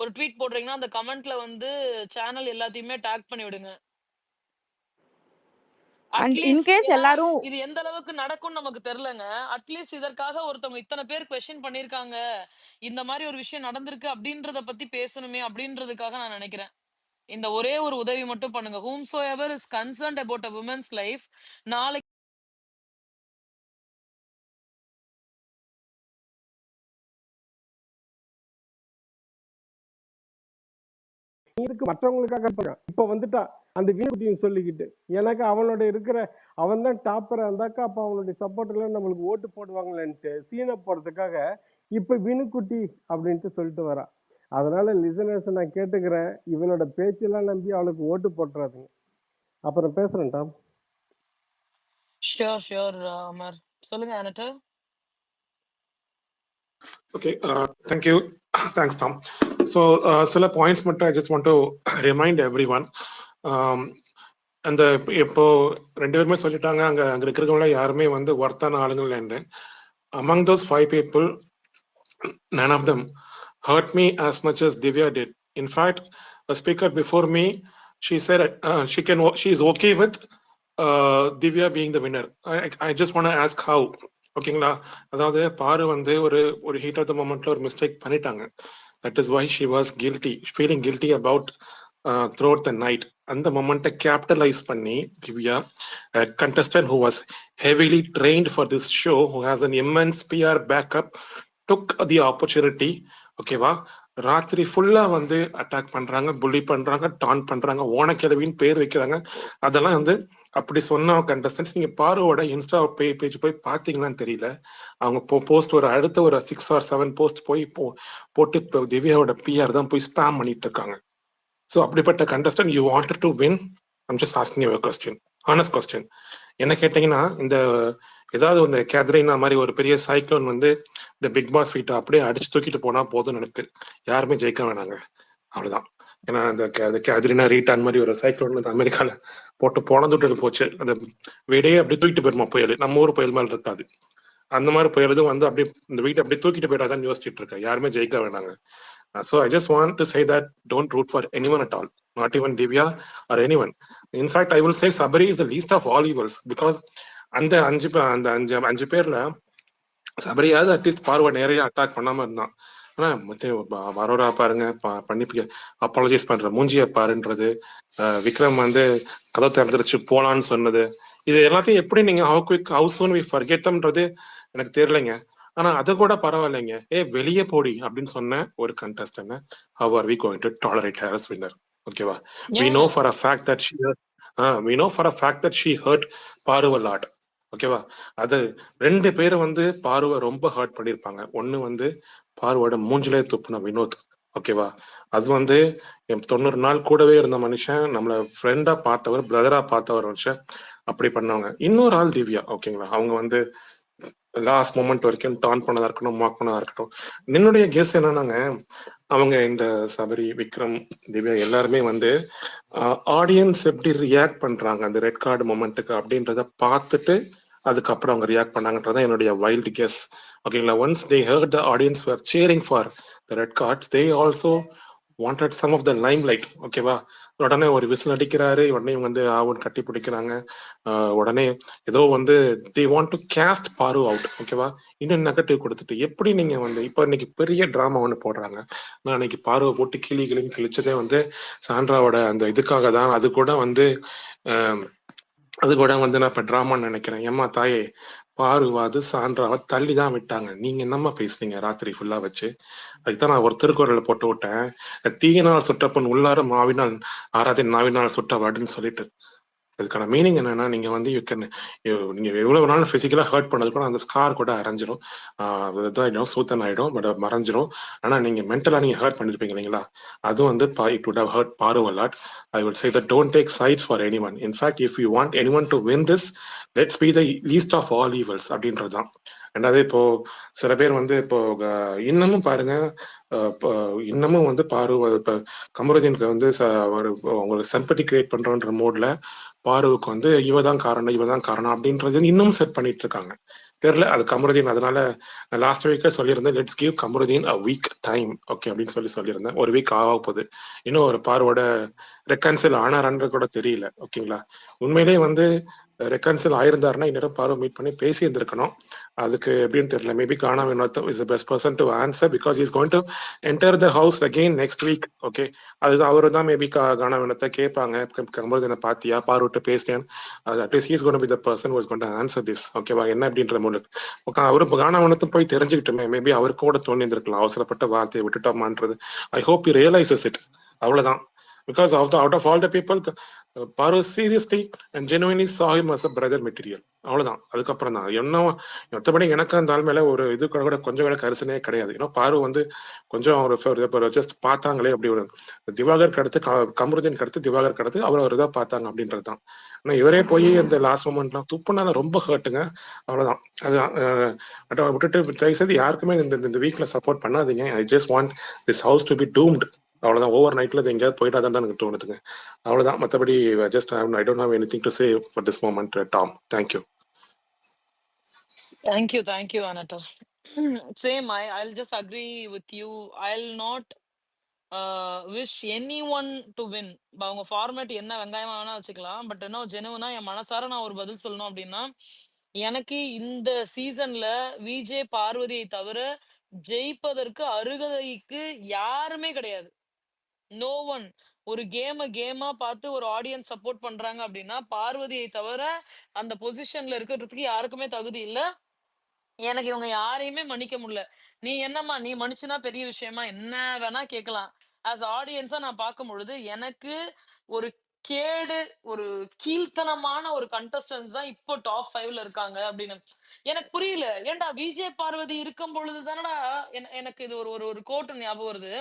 ஒரு ட்வீட் போடுறீங்கன்னா அந்த கமெண்ட்ல வந்து சேனல் எல்லாத்தையுமே டாக் பண்ணி விடுங்க. அண்ட் அட்லீஸ்ட் இன்கேஸ் ஏன்னா எல்லாரும் இது எந்த அளவுக்கு நடக்கும்னு நமக்கு தெரியலங்க. அட்லீஸ்ட் இதற்காக ஒருத்தவங்க இத்தனை பேர் கொஸ்டின் பண்ணிருக்காங்க, இந்த மாதிரி ஒரு விஷயம் நடந்திருக்கு அப்படின்றத பத்தி பேசணுமே அப்படின்றதுக்காக நான் நினைக்கிறேன். இந்த ஒரே ஒரு உதவி மட்டும் பண்ணுங்க. whomsoever is concerned about a woman's life, நாளைக்கு இருக்கு மற்றவங்களுக்காக இருப்பாங்க. இப்ப வந்துட்டா அந்த வீணுக்குட்டியும் சொல்லிக்கிட்டு எனக்கு அவனோட இருக்கிற அவன் தான் டாப்பரா இருந்தாக்கா அப்ப அவனுடைய சப்போர்ட்ல நம்மளுக்கு ஓட்டு போடுவாங்களேன்ட்டு சீனை போறதுக்காக இப்ப வீணுக்குட்டி அப்படின்ட்டு சொல்லிட்டு வரான். அதனால லிசனர்ஸ் நான் கேட்டுக்கிறேன், இவனோட பேச்செல்லாம் நம்பி அவளுக்கு ஓட்டு போட்டுறாதுங்க. அப்புறம் பேசுறேன் டாம். ஷியோர் அமர். சொல்லுங்க அனட்டர். Okay, thank you. Thanks, Tom. So, சில பாயிண்ட்ஸ் மட்டும் I just want to remind everyone. அந்த இப்போ 2 பேருமே சொல்லிட்டாங்க, அங்க இருக்கிறவங்கள யாருமே வந்து ஒர்த்தான ஆளுங்கள் என்று. Among those 5 people, none of them hurt me as much as Divya did. In fact, a speaker before me, she said she is okay with Divya being the winner. I just want to ask how. ஓகேங்களா? அதாவது பாரு வந்து ஒரு heat of the மொமெண்ட்ல ஒரு mistake பண்ணிட்டாங்க. That is why she was guilty, feeling guilty about throughout the night. அந்த மொமெண்ட்டை capitalise பண்ணி Divya, contestant who was heavily trained for this show, who has an immense PR backup, took the opportunity. ஓகேவா? ராத்திரி ஃபுல்லா வந்து attack பண்றாங்க, புள்ளி பண்றாங்க, டான் பண்றாங்க, ஓனக்கிழவின்னு பேர் வைக்கிறாங்க. அதெல்லாம் வந்து அப்படி சொன்ன கண்டஸ்டன்ஸ் நீங்க பாருவோட இன்ஸ்டா பேஜ் போய் பாத்தீங்கன்னு தெரியல. அவங்க போஸ்ட் அடுத்த ஒரு 6 or 7 போஸ்ட் போட்டு திவ்யாவோட பிஆர் தான் போய் ஸ்பாம் பண்ணிட்டு இருக்காங்க. ஸோ அப்படிப்பட்ட contestant you wanted to win. I'm just asking you question, honest question. என்ன கேட்டீங்கன்னா, இந்த ஏதாவது இந்த கேத்ரினா மாதிரி ஒரு பெரிய சைக்ளோன் வந்து இந்த பிக் பாஸ் வீட்டை அப்படியே அடிச்சு தூக்கிட்டு போனா போதும் எனக்கு, யாருமே ஜெயிக்க வேணாங்க, அவ்வளவுதான். ஏன்னா அந்த கேத்ரினா ரீட்டான் மாதிரி ஒரு சைக்ளோன் வந்து அமெரிக்கால போட்டு போனதுட்டு போச்சு. அந்த வீடையே அப்படி தூக்கிட்டு போயிருமா புயல், நம்ம ஊர் புயல் மேல இருக்காது. அந்த மாதிரி புயலும் வந்து அப்படியே இந்த வீட்டை அப்படியே தூக்கிட்டு போயிடாதான் யோசிச்சுட்டு இருக்கேன். யாருமே ஜெயிக்க வேணாங்க. So I just want to say that don't root for anyone at all, not even Divya or anyone. In fact, I will say Sabri is the least of all evils because அந்த அஞ்சு பேர்ல சபரியாவது at least பார்வை நிறைய attack பண்ணாம இருந்தான். ஆனா வரோரா பாருங்க, பண்ணி அப்பாலஜைஸ் பண்ற மூஞ்சிய பாருன்றது, விக்ரம் வந்து கதவு திறந்துருச்சு போலான்னு சொன்னது, இது எல்லாத்தையும் எப்படி நீங்க how soon we forget themன்றது எனக்கு தெரியலைங்க. ஆனா அது கூட பரவாயில்லைங்க. வெளியே போடி அப்படின்னு சொன்ன ஒரு contestant how are we going to tolerate her as winner? ஓகேவா? we know for a fact that she hurt Paru a lot. ஓகேவா? அது 2 பேரும் வந்து பார்வை ரொம்ப ஹர்ட் பண்ணிருப்பாங்க. ஒண்ணு வந்து பார்வோட மூஞ்சிலே துப்புன வினோத். ஓகேவா? அது வந்து 90 நாள் கூடவே இருந்த மனுஷன், நம்மள ஃப்ரெண்டா பார்த்தவர், பிரதரா பார்த்தவர் மனுஷன் அப்படி பண்ணவங்க. இன்னொரு ஆள் திவ்யா. ஓகேங்களா? அவங்க வந்து லாஸ்ட் மொமெண்ட் வரைக்கும் டான் பண்ணதா இருக்கட்டும், மார்க் பண்ணதா இருக்கட்டும். என்னுடைய கெஸ் என்னன்னாங்க, அவங்க இந்த சபரி, விக்ரம், திவ்யா எல்லாருமே வந்து ஆடியன்ஸ் எப்படி ரியாக்ட் பண்றாங்க அந்த ரெட் கார்டு மொமெண்ட்டுக்கு அப்படின்றத பார்த்துட்டு அதுக்கப்புறம் அவங்க ரியாக்ட் பண்ணாங்கன்றதான் என்னுடைய வைல்டு கெஸ். ஓகேங்களா? Once they hurt the audience were cheering for the red cards, they also wanted some of the limelight. ஓகேவா? உடனே ஒரு விசில் அடிக்கிறாரு, உடனே வந்து ஆவுன்னு கட்டி பிடிக்கிறாங்க, உடனே ஏதோ வந்து they want to cast பாரு அவுட். ஓகேவா? இன்னும் நெகட்டிவ் கொடுத்துட்டு எப்படி நீங்க வந்து இப்ப இன்னைக்கு பெரிய டிராமா ஒண்ணு போடுறாங்க. நான் இன்னைக்கு பாருவை போட்டு கிளின்னு கிழிச்சதே வந்து சாண்ட்ராவோட அந்த இதுக்காக தான். அது கூட வந்து நான் இப்ப டிராமான்னு நினைக்கிறேன். ஏம்மா தாயே, பாருவாது சான்றாவை தள்ளி தான் விட்டாங்க, நீங்க என்னம்மா பேசுறீங்க ராத்திரி ஃபுல்லா வச்சு? அதுதான் நான் ஒரு திருக்குறளை போட்டு விட்டேன், தீயினால் சுட்டப்பன் உள்ளார மாவினால் ஆறாதே நாவினால் சுட்ட வாடுன்னு சொல்லிட்டு. அதுக்கான மீனிங் என்னன்னா, நீங்க வந்து நீங்க எவ்வளவு நாள் பிசிக்கலா ஹர்ட் பண்ணது கூட அந்த ஸ்கார் கூட அரைஞ்சிரும், சூத்தன் ஆயிடும், பட் மறைஞ்சிரும். ஆனா நீங்க மென்டலா நீங்க ஹர்ட் பண்ணிருப்பீங்க இல்லைங்களா, அது வந்து இட் வுட் ஹவ் ஹர்ட் பாரு a lot. I would say that don't take sides for anyone. In fact, if you want anyone to win this, let's be the least of all evils அப்படின்றதுதான். ரெண்டாவது இப்போ சில பேர் வந்து இப்போ இன்னமும் பாருங்க, இன்னமும் வந்து பாரு இப்ப கமருதீனுக்கு வந்து உங்களுக்கு சிம்பத்தி கிரியேட் பண்றோன்ற மோட்ல பாருவுக்கு வந்து இவதான் காரணம் அப்படின்றது இன்னும் செட் பண்ணிட்டு இருக்காங்க. தெரியல அது கமருதீன். அதனால லாஸ்ட் வீக்கே சொல்லியிருந்தேன், let's give Kamaruddin a week time, okay அப்படின்னு சொல்லியிருந்தேன். ஒரு வீக் ஆக போகுது, இன்னும் ஒரு பாரோட ரெக்கன்சில் ஆனாரான்னு கூட தெரியல, ஓகேங்களா. உண்மையிலேயே வந்து ரெக்கன்சில் ஆயிருந்தாருன்னா இன்னும் பாரு மீட் பண்ணி பேசி இருந்திருக்கணும். அதுக்கு எப்படின்னு தெரியல. Maybe Gana Vinoth is the best person to answer because is going to enter the house again next week. Okay, அதுதான் அவரு தான் மேபி கானா வினோத்தை கேட்பாங்க, கமருதீனை பாத்தியா, பாரு விட்டு பேசினேன், at least he's going to be the person who is going to answer this, ஓகேவா, என்ன அப்படின்ற மூலம் அவரு கானா வினோத்தும் போய் தெரிஞ்சுக்கிட்டுமே, மேபி அவருக்கு கூட தோணி இருந்திருக்கலாம் அவசரப்பட்ட வார்த்தையை விட்டுட்டோமான்றது. I hope he realises it, அவ்வளவுதான். Because out of all the people, Paru seriously and genuinely saw him as a brother material. அவ்வளவுதான். அதுக்கப்புறம் தான் என்ன மற்றபடி எனக்கு அந்த ஆள் மேல ஒரு இது கூட கொஞ்சம் கூட கரிசனே கிடையாது. ஏன்னா பாரு வந்து கொஞ்சம் ஒரு ஜஸ்ட் பார்த்தாங்களே, அப்படி ஒரு திவாகர் அடுத்து கமருதீன் அடுத்து திவாகர் அடுத்து அவர் ஒரு இதாக பார்த்தாங்க அப்படின்றது தான். ஆனா இவரே போய் இந்த லாஸ்ட் மொமெண்ட்லாம் துப்புனால ரொம்ப ஹர்ட்டுங்க. அவ்வளவுதான். அது விட்டுட்டு தயவுசெய்து யாருக்குமே இந்த வீக்ல சப்போர்ட் பண்ணாதீங்க. I just want this house to be doomed. அவ்வளவுதான். ஓவர் நைட்ல எங்கேயாவது போயிட்டாதான் தான் எனக்கு தோணுதுங்க. அவ்வளவுதான். மற்றபடி just I don't have anything to say for this moment. Tom, thank you. Thank you, Anata. Same, I'll just agree with you. I'll not wish anyone to win. அவங்க ஃபார்மேட் என்ன வெங்காயமா வேணா வச்சுக்கலாம், பட் என்ன ஜெனுவனா என் மனசார நான் ஒரு பதில் சொல்லணும் அப்படின்னா, எனக்கு இந்த சீசன்ல விஜே பார்வதியை தவிர ஜெயிப்பதற்கு அருகதைக்கு யாருமே கிடையாது. No one. ஒரு கேமா பார்த்து ஒரு ஆடியன்ஸ் சப்போர்ட் பண்றாங்க அப்படின்னா பார்வதியை தவிர அந்த பொசிஷன்ல இருக்கிறதுக்கு யாருக்குமே தகுதி இல்ல. எனக்கு இவங்க யாரையுமே மன்னிக்க முடியல. நீ என்னம்மா நீ மன்னிச்சுனா பெரிய விஷயமா என்ன வேணா கேட்கலாம். ஆஸ் ஆடியன்ஸா நான் பார்க்கும் பொழுது எனக்கு ஒரு கேடு, ஒரு கீழ்த்தனமான ஒரு கண்டஸ்டன்ஸ் தான் இப்போ டாப் 5ல இருக்காங்க அப்படின்னு எனக்கு புரியல. ஏன்டா விஜய் பார்வதி இருக்கும் பொழுது தானடா எனக்கு இது ஒரு ஒரு கோட் ஞாபகம் வருது.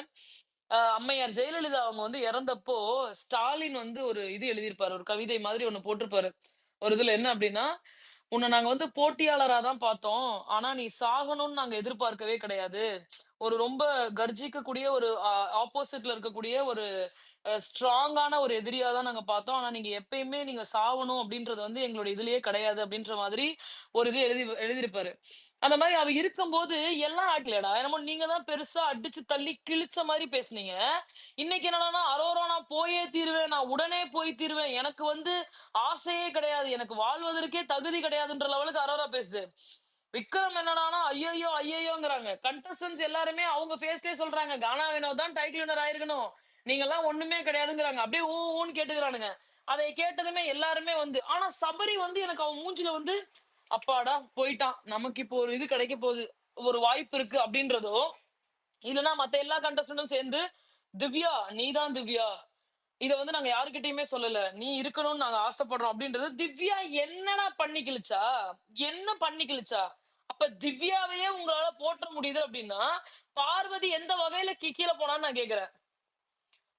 அம்மையார் ஜெயலலிதா அவங்க வந்து இறந்தப்போ ஸ்டாலின் வந்து ஒரு இது எழுதியிருப்பாரு, ஒரு கவிதை மாதிரி ஒண்ணு போட்டிருப்பாரு. ஒரு இதுல என்ன அப்படின்னா, உன்னை நாங்க வந்து போட்டியாளரா தான் பார்த்தோம், ஆனா நீ சாகணும்னு நாங்க எதிர்பார்க்கவே கிடையாது. ஒரு ரொம்ப கர்ஜிக்கக்கூடிய ஒரு ஆப்போசிட்ல இருக்கக்கூடிய ஒரு ஸ்ட்ராங்கான ஒரு எதிரியா தான் நாங்க பார்த்தோம். ஆனா நீங்க எப்பயுமே நீங்க சாவணும் அப்படின்றது வந்து எங்களோட இதுலயே கிடையாது அப்படின்ற மாதிரி ஒரு இது எழுதியிருப்பாரு. அந்த மாதிரி அவ இருக்கும்போது எல்லாம் ஆட்டலடா, என்னமோ நீங்க தான் பெருசா அடிச்சு தள்ளி கிழிச்ச மாதிரி பேசுனீங்க. இன்னைக்கு என்னன்னா அரோரா நான் போயே தீருவேன், நான் உடனே போய் தீருவேன், எனக்கு வந்து ஆசையே கிடையாது, எனக்கு வாழ்வதற்கே தகுதி கிடையாதுன்ற லெவலுக்கு அரோரா பேசுது. விக்ரம் என்னடானா ஐயோ ஐயோங்கிறாங்க. கண்டஸ்டன்ஸ் எல்லாருமே அவங்க ஃபேஸ்லயே சொல்றாங்க, கானா வினோத் தான் டைட்டில் வினர் ஆயிருக்கணும், நீங்க எல்லாம் ஒண்ணுமே கிடையாதுங்கிறாங்க. அப்படியே ஊன்னு கேட்டுக்கிறானுங்க. அதை கேட்டதுமே எல்லாருமே வந்து, ஆனா சபரி வந்து எனக்கு அவன் மூஞ்சில வந்து அப்பாடா போயிட்டான், நமக்கு இப்போ ஒரு இது கிடைக்க போகுது, ஒரு வாய்ப்பு இருக்கு அப்படின்றதோ, இல்லைன்னா மத்த எல்லா கண்டஸ்டன்டும் சேர்ந்து திவ்யா நீதான் திவ்யா, இத வந்து நாங்க யாருக்கிட்டயுமே சொல்லல, நீ இருக்கணும்னு நாங்க ஆசைப்படுறோம் அப்படின்றது. திவ்யா என்னடா பண்ணி கிழிச்சா, என்ன பண்ணி கிழிச்சா? அப்ப திவ்யாவையே உங்களால போற்ற முடியுது அப்படின்னா பார்வதி எந்த வகையில கீழே போனான்னு நான் கேக்குறேன்.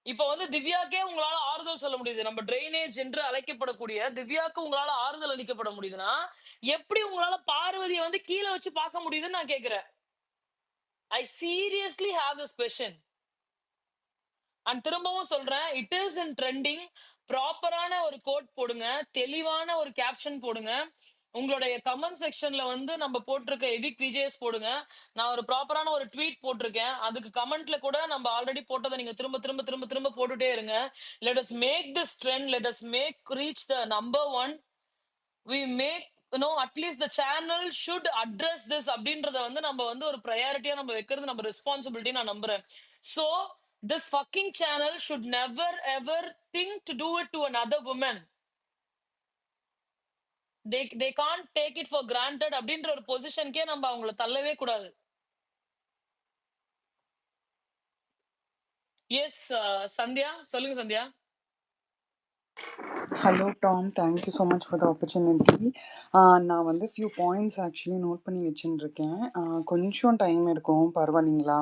இப்ப வந்து திவ்யாக்கே உங்களால ஆறுதல் சொல்ல முடியுது, நம்ம ட்ரைனேஜ் என்று அழைக்கப்படக்கூடிய திவ்யாக்கு உங்களால ஆறுதல் அளிக்கப்பட முடியுதுன்னா எப்படி உங்களால பார்வதியை வந்து கீழே வச்சு பார்க்க முடியுதுன்னு நான் கேக்குறேன். I seriously have this question. And திரும்பவும் சொல்றேன், இட் இஸ் இன் ட்ரெண்டிங். ப்ராப்பரான ஒரு கோட் போடுங்க, தெளிவான ஒரு கேப்ஷன் போடுங்க, உங்களுடைய கமெண்ட் செக்ஷன்ல வந்து நம்ம போட்டிருக்க எவிக் விஜேஸ் போடுங்க. நான் ஒரு ப்ராப்பரான ஒரு ட்வீட் போட்டிருக்கேன், அதுக்கு கமெண்ட்ல கூட நம்ம ஆல்ரெடி போட்டதை நீங்க திரும்ப திரும்ப திரும்ப திரும்ப போட்டுட்டே இருங்க. Let us make this trend, let us make reach the number 1. we make at least the channel should address this அப்படின்றத வந்து நம்ம வந்து ஒரு ப்ரையாரிட்டியா நம்ம வைக்கிறது நம்ம ரெஸ்பான்சிபிலிட்டி நான் நம்புறேன். So this fucking channel should never ever think to do it to another woman. they can't take it for granted அப்படின்ற ஒரு பொசிஷனுக்கே நம்ம அவங்கள தள்ளவே கூடாது. எஸ் சந்தியா சொல்லுங்க Sandhya. Hello Tom, thank you so much for the opportunity. நான் வந்து ஃபியூ பாயிண்ட்ஸ் ஆக்சுவலி நோட் பண்ணி வச்சுருக்கேன். கொஞ்சம் டைம் எடுக்கும், பரவாயில்லைங்களா?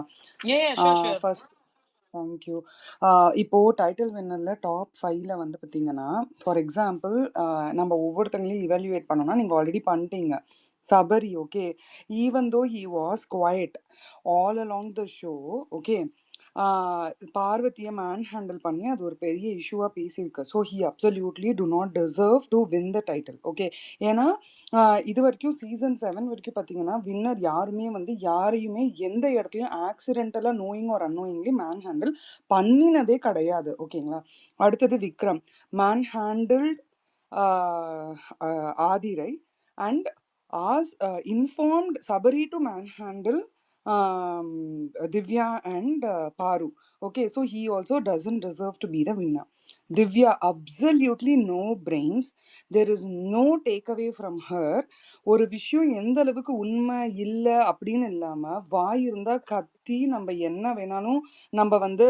Sure first thank you. இப்போது டைட்டில் வின்னரில் டாப் 5ல வந்து பார்த்தீங்கன்னா, ஃபார் எக்ஸாம்பிள் நம்ம ஒவ்வொருத்தங்களையும் இவாலுவேட் பண்ணோம்னா நீங்கள் ஆல்ரெடி பண்ணிட்டீங்க. Sabari, okay, even though he was quite all along the show, okay, பார்வதியை மேன் ஹேண்டில் பண்ணி அது ஒரு பெரிய இஷ்யூவாக பேசியிருக்கு. So he absolutely do not deserve to win the title, okay. ஏன்னா இது வரைக்கும் சீசன் 7 வரைக்கும் பார்த்தீங்கன்னா வின்னர் யாருமே வந்து யாரையுமே எந்த இடத்துலையும் ஆக்சிடென்டலாக நோயிங் ஒரு அன்னோயிங்லி மேன் ஹேண்டில் பண்ணினதே கிடையாது, ஓகேங்களா. அடுத்தது Vikram manhandled Aadhirai and informed Sabari to manhandle Divya and Paru. Okay, so he also doesn't deserve to be the winner. Divya, absolutely no brains. There is no takeaway from her. ஒரு விஷயம் எந்த அளவுக்கு உண்மை இல்லை அப்படின்னு இல்லாமல் வாய் இருந்தால் கத்தி நம்ம என்ன வேணாலும் நம்ம வந்து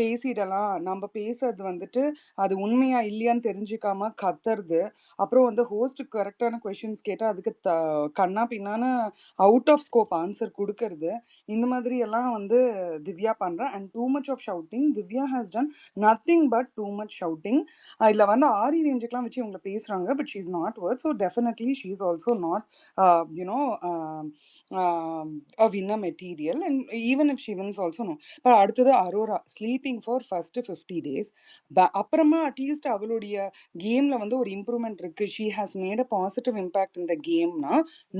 பேசிடலாம். நம்ம பேசுறது வந்துட்டு அது உண்மையா இல்லையான்னு தெரிஞ்சுக்காம கத்துறது, அப்புறம் வந்து ஹோஸ்ட்டுக்கு கரெக்டான கொஷின்ஸ் கேட்டால் அதுக்கு கண்ணா பின்னான அவுட் ஆஃப் ஸ்கோப் ஆன்சர் கொடுக்கறது, இந்த மாதிரி எல்லாம் வந்து திவ்யா பண்ணுறேன். And too much of shouting. Divya has done nothing but too much shouting. இதில் வந்து ஆரி ரேஞ்சுக்கெலாம் வச்சு இவங்களை பேசுகிறாங்க, but she is not worth. So definitely she is also not you know a winner material, and even if she wins also no. But அடுத்தது Aurora sleeping for first 50 days. அப்புறமா at least அவளுடைய கேம்ல வந்து ஒரு இம்ப்ரூவ்மெண்ட் இருக்கு. She has made a positive impact in the கேம்னா,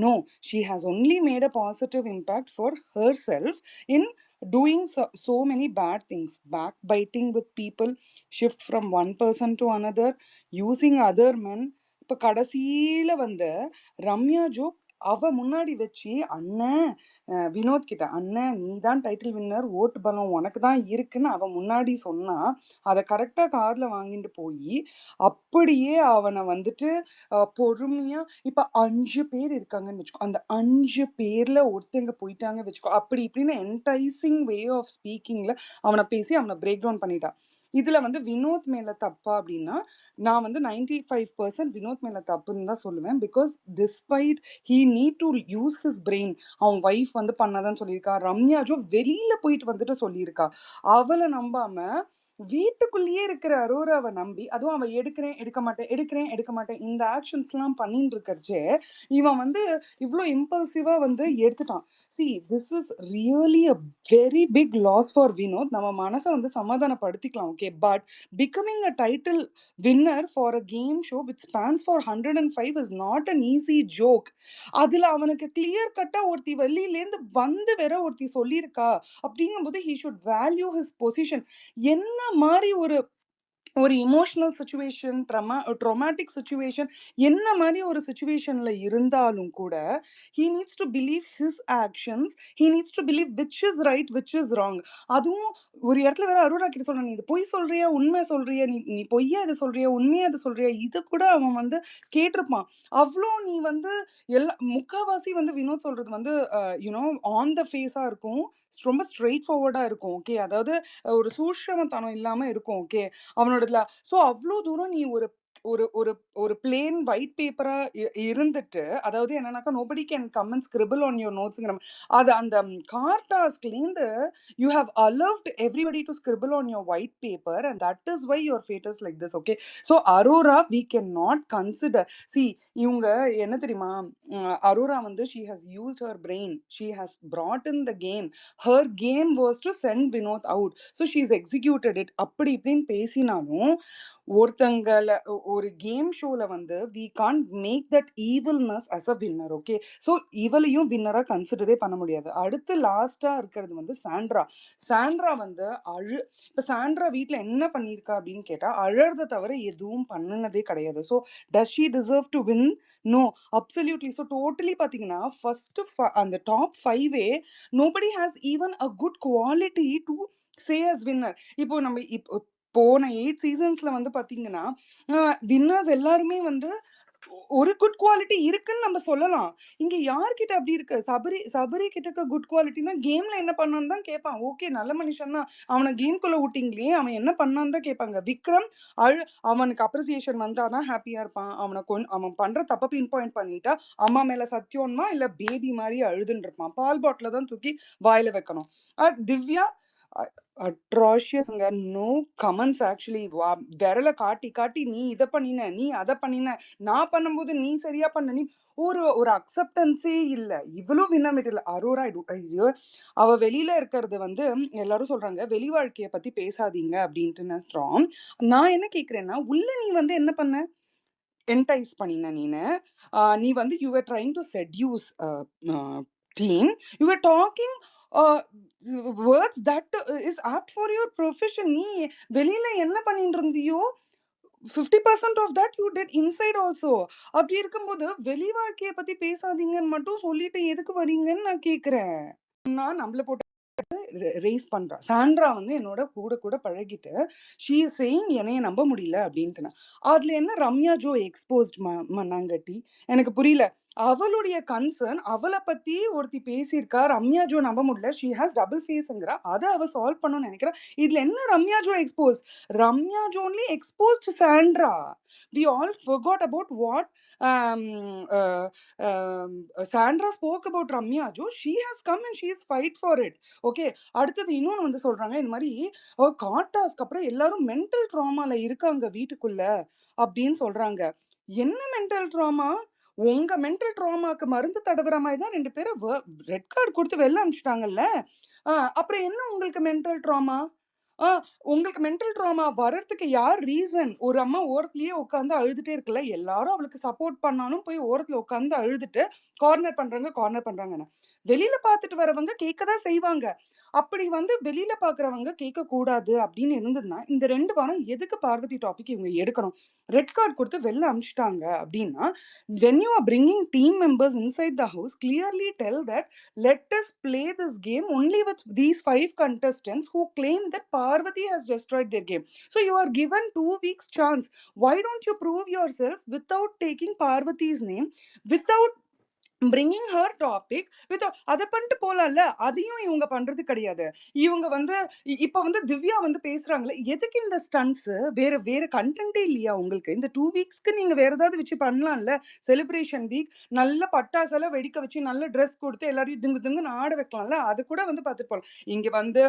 no, she has only made a positive impact for herself in doing so many bad things, backbiting with people, shift from one person to another, using other men. இப்போ கடைசியில வந்து Ramya joke அவ முன்னாடி வச்சு அண்ணன் வினோத் கிட்ட, அண்ணன் நீ தான் டைட்டில் வின்னர், ஓட்டு பலம் உனக்கு தான் இருக்குன்னு அவன் முன்னாடி சொன்னா, அதை கரெக்டாக காதில் வாங்கிட்டு போய் அப்படியே அவனை வந்துட்டு பொறுமையா இப்போ 5 பேர் இருக்காங்கன்னு வச்சுக்கோ, அந்த 5 பேர்ல ஒருத்தங்க போயிட்டாங்க வச்சுக்கோ, அப்படி இப்படின்னு என்டைசிங் வே ஆஃப் ஸ்பீக்கிங்ல அவனை பேசி அவனை பிரேக் டவுன் பண்ணிட்டா. இதுல வந்து வினோத் மேல தப்பா அப்படின்னா, நான் வந்து 95% வினோத் மேல தப்புன்னு தான் சொல்லுவேன். Because despite he need to use his brain. அவன் ஒய்ஃப் வந்து பண்ணாதான் சொல்லியிருக்கா. ரம்யாஜோ வெளியில போயிட்டு வந்துட்டு சொல்லியிருக்கா. அவளை நம்பாம வீட்டுக்குள்ளேயே இருக்கிற அரோராவை நம்பி, அதுவும் அவன் எடுக்கிறேன் எடுக்க மாட்டேன் எடுக்கிறேன் எடுக்க மாட்டேன் இந்த ஆக்ஷன்ஸ்லாம் பண்ணிட்டு இருக்கறச்சே இவன் வந்து இவ்வளோ இம்பல்சிவா வந்து எடுத்துட்டான். See, this is really a very big loss for Vinod. நம்ம மனசை வந்து சமாதானப்படுத்திக்கலாம், okay. But becoming a title winner for a game show which spans for 105 is not an easy joke. அதுல அவனுக்கு கிளியர் கட்டா ஒருத்தி வெளியிலேருந்து வந்து வேற ஒருத்தி சொல்லியிருக்கா அப்படிங்கும்போது he should value his position. என்ன மாதிரி ஒரு இமோஷனல் சுச்சுவேஷன், ட்ராமாட்டிக் சுச்சுவேஷன், என்ன மாதிரி ஒரு சுச்சுவேஷன்ல இருந்தாலும் கூட he needs to believe his actions, he needs to believe which is right which is wrong. அதுவும் ஒரு இடத்துல வேற அரோரா கிட்ட சொல்றான், நீ இது பொய் சொல்றியா உண்மை சொல்றியா, நீ பொய்யா இது சொல்றியா உண்மையா இது சொல்றியா, இது கூட அவன் வந்து கேட்டிருப்பான். அவ்வளோ நீ வந்து எல்லா முக்காவாசி வந்து வினோத் சொல்றது வந்து யூனோ ஆன் த ஃபேஸா இருக்கும், ரொம்ப ஸ்ட்ரெயிட் ஃபார்வர்டா இருக்கும், ஓகே. அதாவது ஒரு சூஷ்மத்தனம் இல்லாம இருக்கும், ஓகே, அவனோடதுல. ஸோ அவ்வளோ தூரம் நீ ஒரு ஒரு ஒரு ஒரு பிளேன் ஒயிட் பேப்பரா இருந்துட்டு, அதாவது என்னன்னாக்கா nobody can come and scribble on your நோட்ஸ்ங்கிற அது அந்த கார் டாஸ்க்லேருந்து you have allowed everybody to scribble on your white paper and that is why your fate is like this, okay. So Aurora we can not consider. See, இவங்க என்ன தெரியுமா, Aurora வந்து she has used her brain, she has brought in the game. her game was to send Vinod out, so she's executed it. அப்படி இப்படின்னு பேசினாலும் ஒருத்தங்கள ஒரு game ஷோல வந்து we can't make that evilness as a winner, okay. so இவளையும் வின்னரா கன்சிடரே பண்ண முடியாது. அடுத்து லாஸ்டா இருக்கிறது வந்து சாண்ட்ரா வந்து இப்ப சாண்ட்ரா வீட்ல என்ன பண்ணிருக்கா அப்படின்னு கேட்டா அழறத தவிர எதுவும் பண்ணினதே கிடையாது. so does she deserve to win? no, absolutely. so totally பாத்தீங்கன்னா ஃபர்ஸ்ட் அந்த top 5 nobody has even a good quality to say as winner. இப்போ நம்ம இப்போ போன 8 சீசன்ஸ்ல வந்து பாத்தீங்கன்னா வின்னர்ஸ் எல்லாருமே வந்து ஒரு குட் குவாலிட்டி இருக்குன்னு நம்ம சொல்லலாம். இங்க யார்கிட்ட அப்படி இருக்கு? சபரி கிட்ட இருக்க குட் குவாலிட்டினா கேம்ல என்ன பண்ணான்னு தான் கேட்பான். ஓகே நல்ல மனுஷன் தான். அவன கேம்குள்ள விட்டீங்களே, அவன் என்ன பண்ணான்னு தான் கேட்பாங்க. விக்ரம் அழு அவனுக்கு அப்ரிசியேஷன் வந்தா தான் ஹாப்பியா இருப்பான். அவன் பண்ற தப்ப பின் பாயிண்ட் பண்ணிட்டா, அம்மா மேல சத்தியம்மா இல்ல பேபி மாரி அழுதுன்னு இருப்பான். பால் பாட்டில தான் தூக்கி வாயில வைக்கணும். திவ்யா அட்ராஷியஸ்ங்க. No comments actually. விரல காட்டி காட்டி நீ இத பண்ணின, நீ அத பண்ணின, நான் பண்ணும்போது நீ சரியா பண்ண, நீ ஒரு ஒரு அக்செப்டன்ஸே இல்ல. இவ்வளவு விண்ணமிடல அரோரா. ஐயோ, அவ வெளியில இருக்கிறது வந்து எல்லாரும் சொல்றாங்க வெளி வாழ்க்கைய பத்தி பேசாதீங்க அப்படின்ட்டு. ஸ்ட்ராங். நான் என்ன கேக்குறேன்னா, உள்ள நீ வந்து என்ன பண்ண? என்டைஸ் பண்ணின நீனு. நீ வந்து you are trying to seduce team. You are talking words that is apt for your profession. நீ வெளியில என்ன பண்ணிட்டு இருந்தியோ 50% of that you did inside also. அப்படி இருக்கும்போது வெளி வாழ்க்கைய பத்தி பேசாதீங்கன்னு மட்டும் சொல்லிட்டு எதுக்கு வரீங்கன்னு நான் கேக்குறேன். நான் நம்மள போட்டு ரேஸ் பண்றா. சாண்ட்ரா வந்து என்னோட கூட கூட பழகிட்டு ஷீ இஸ் சேயிங் என்னைய நம்ப முடியல அப்படின்ட்டு. அதுல என்ன ரம்யா ஜோ எக்ஸ்போஸ்ட் மண்ணாங்கட்டி எனக்கு புரியல. அவளுடைய கன்சர்ன் அவளை பத்தி ஒருத்தி பேசியிருக்கா, ரம்யா ஜோ நம்ப முடியல, ஷீ ஹாஸ் டபுள் ஃபேஸ்ங்கிறா, அதை அவ சால்வ் பண்ணணும்னு நினைக்கிறா. இதுல என்ன Ramya Joe expose? Ramya Joe only exposed Sandra. we all forgot about what um, uh, um, Sandra spoke about Ramya Jo. She has come and she is fight for it. Okay. அடுத்தது இன்னொன்னு வந்து சொல்றாங்க, இந்த மாதிரி காட்டாஸ்க்கு அப்புறம் எல்லாரும் மென்டல் ட்ராமால இருக்காங்க வீட்டுக்குள்ள அப்படின்னு சொல்றாங்க. என்ன மென்டல் ட்ராமா? உங்க மென்டல் ட்ராமாக்கு மருந்து தடவுற மாதிரி தான் 2 பேரும் ரெட் கார்டு கொடுத்து வெளில அனுப்பிச்சிட்டாங்கல்ல. அப்புறம் என்ன உங்களுக்கு மென்டல் ட்ராமா? உங்களுக்கு மென்டல் ட்ராமா வர்றதுக்கு யார் ரீசன்? ஒரு அம்மா ஓரத்திலேயே உட்காந்து அழுதுட்டே இருக்குல்ல, எல்லாரும் அவளுக்கு சப்போர்ட் பண்ணாலும் போய் ஓரத்துல உட்காந்து அழுதுட்டு கார்னர் பண்றாங்கன்னு வெளியில பார்த்துட்டு வரவங்க கேட்கதான் செய்வாங்க. அப்படி வந்து வெளியில பாக்குறவங்க கேட்க கூடாது அப்படின்னு இருந்ததுன்னா இந்த 2 வாரம் எதுக்கு பார்வதி டாபிக் இவங்க எடுக்கணும்? ரெட் கார்டு கொடுத்து வெளில அனுப்பிச்சிட்டாங்க அப்படின்னா, when you are bringing team members inside the house, clearly tell that let us play this game only with these 5 contestants who claim that Parvati has destroyed their game. So you are given 2 weeks chance. Why don't you prove yourself without taking Parvati's name, without bringing her topic, without அதை பண்ணிட்டு போலாம்ல? அதையும் இவங்க பண்றது கிடையாது. இவங்க வந்து இப்ப வந்து திவ்யா வந்து பேசுறாங்களே, எதுக்கு இந்த ஸ்டன்ட்ஸ்? வேற வேற கண்டென்ட்டே இல்லையா உங்களுக்கு? இந்த 2 வீக்ஸ்க்கு நீங்க வேற ஏதாவது வச்சு பண்ணலாம்ல? செலிப்ரேஷன் வீக் நல்ல பட்டாசெல்லாம் வெடிக்க வச்சு நல்ல ட்ரெஸ் கொடுத்து எல்லாரையும் திங்கு திங்குன்னு ஆட வைக்கலாம்ல? அது கூட வந்து பார்த்துட்டு போலாம். இங்க வந்து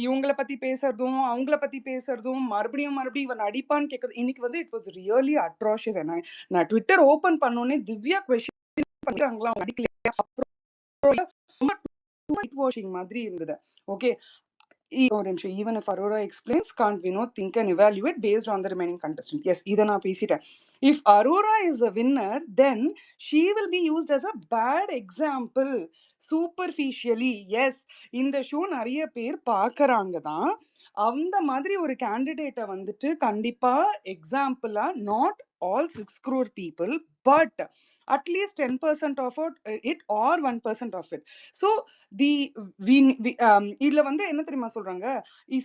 இவங்கள பத்தி பேசுறதும் அவங்கள பத்தி பேசுறதும் மறுபடியும் இவன் நடிப்பான்னு கேட்கறது இன்னைக்கு வந்து இட் வாஸ் ரியலி அட்ராஷியஸ். நான் ட்விட்டர் ஓபன் பண்ணோடனே திவ்யா கொஸ்டின் பண்றாங்களா நடிக்கலையா, அப்புறம் ரொம்ப ஒயிட் வாஷிங் மாதிரி இருந்தது. ஓகே. ஒரு நிமிஷம். even if Aurora explains, can't Vinod think and evaluate based on the remaining contestant? Yes, இதை நான் பேசிட்டேன். if Aurora is a winner, then she will be used as a bad example superficially. yes, இந்த show நிறைய பேர் பார்க்கறாங்க தான். அந்த மாதிரி ஒரு கேண்டிடேட்டை வந்துட்டு கண்டிப்பா எக்ஸாம்பிளா, not all 6 crore people, but at least 10% of it or 1% of it. So the இதுல வந்து என்ன தெரியுமா சொல்றாங்க,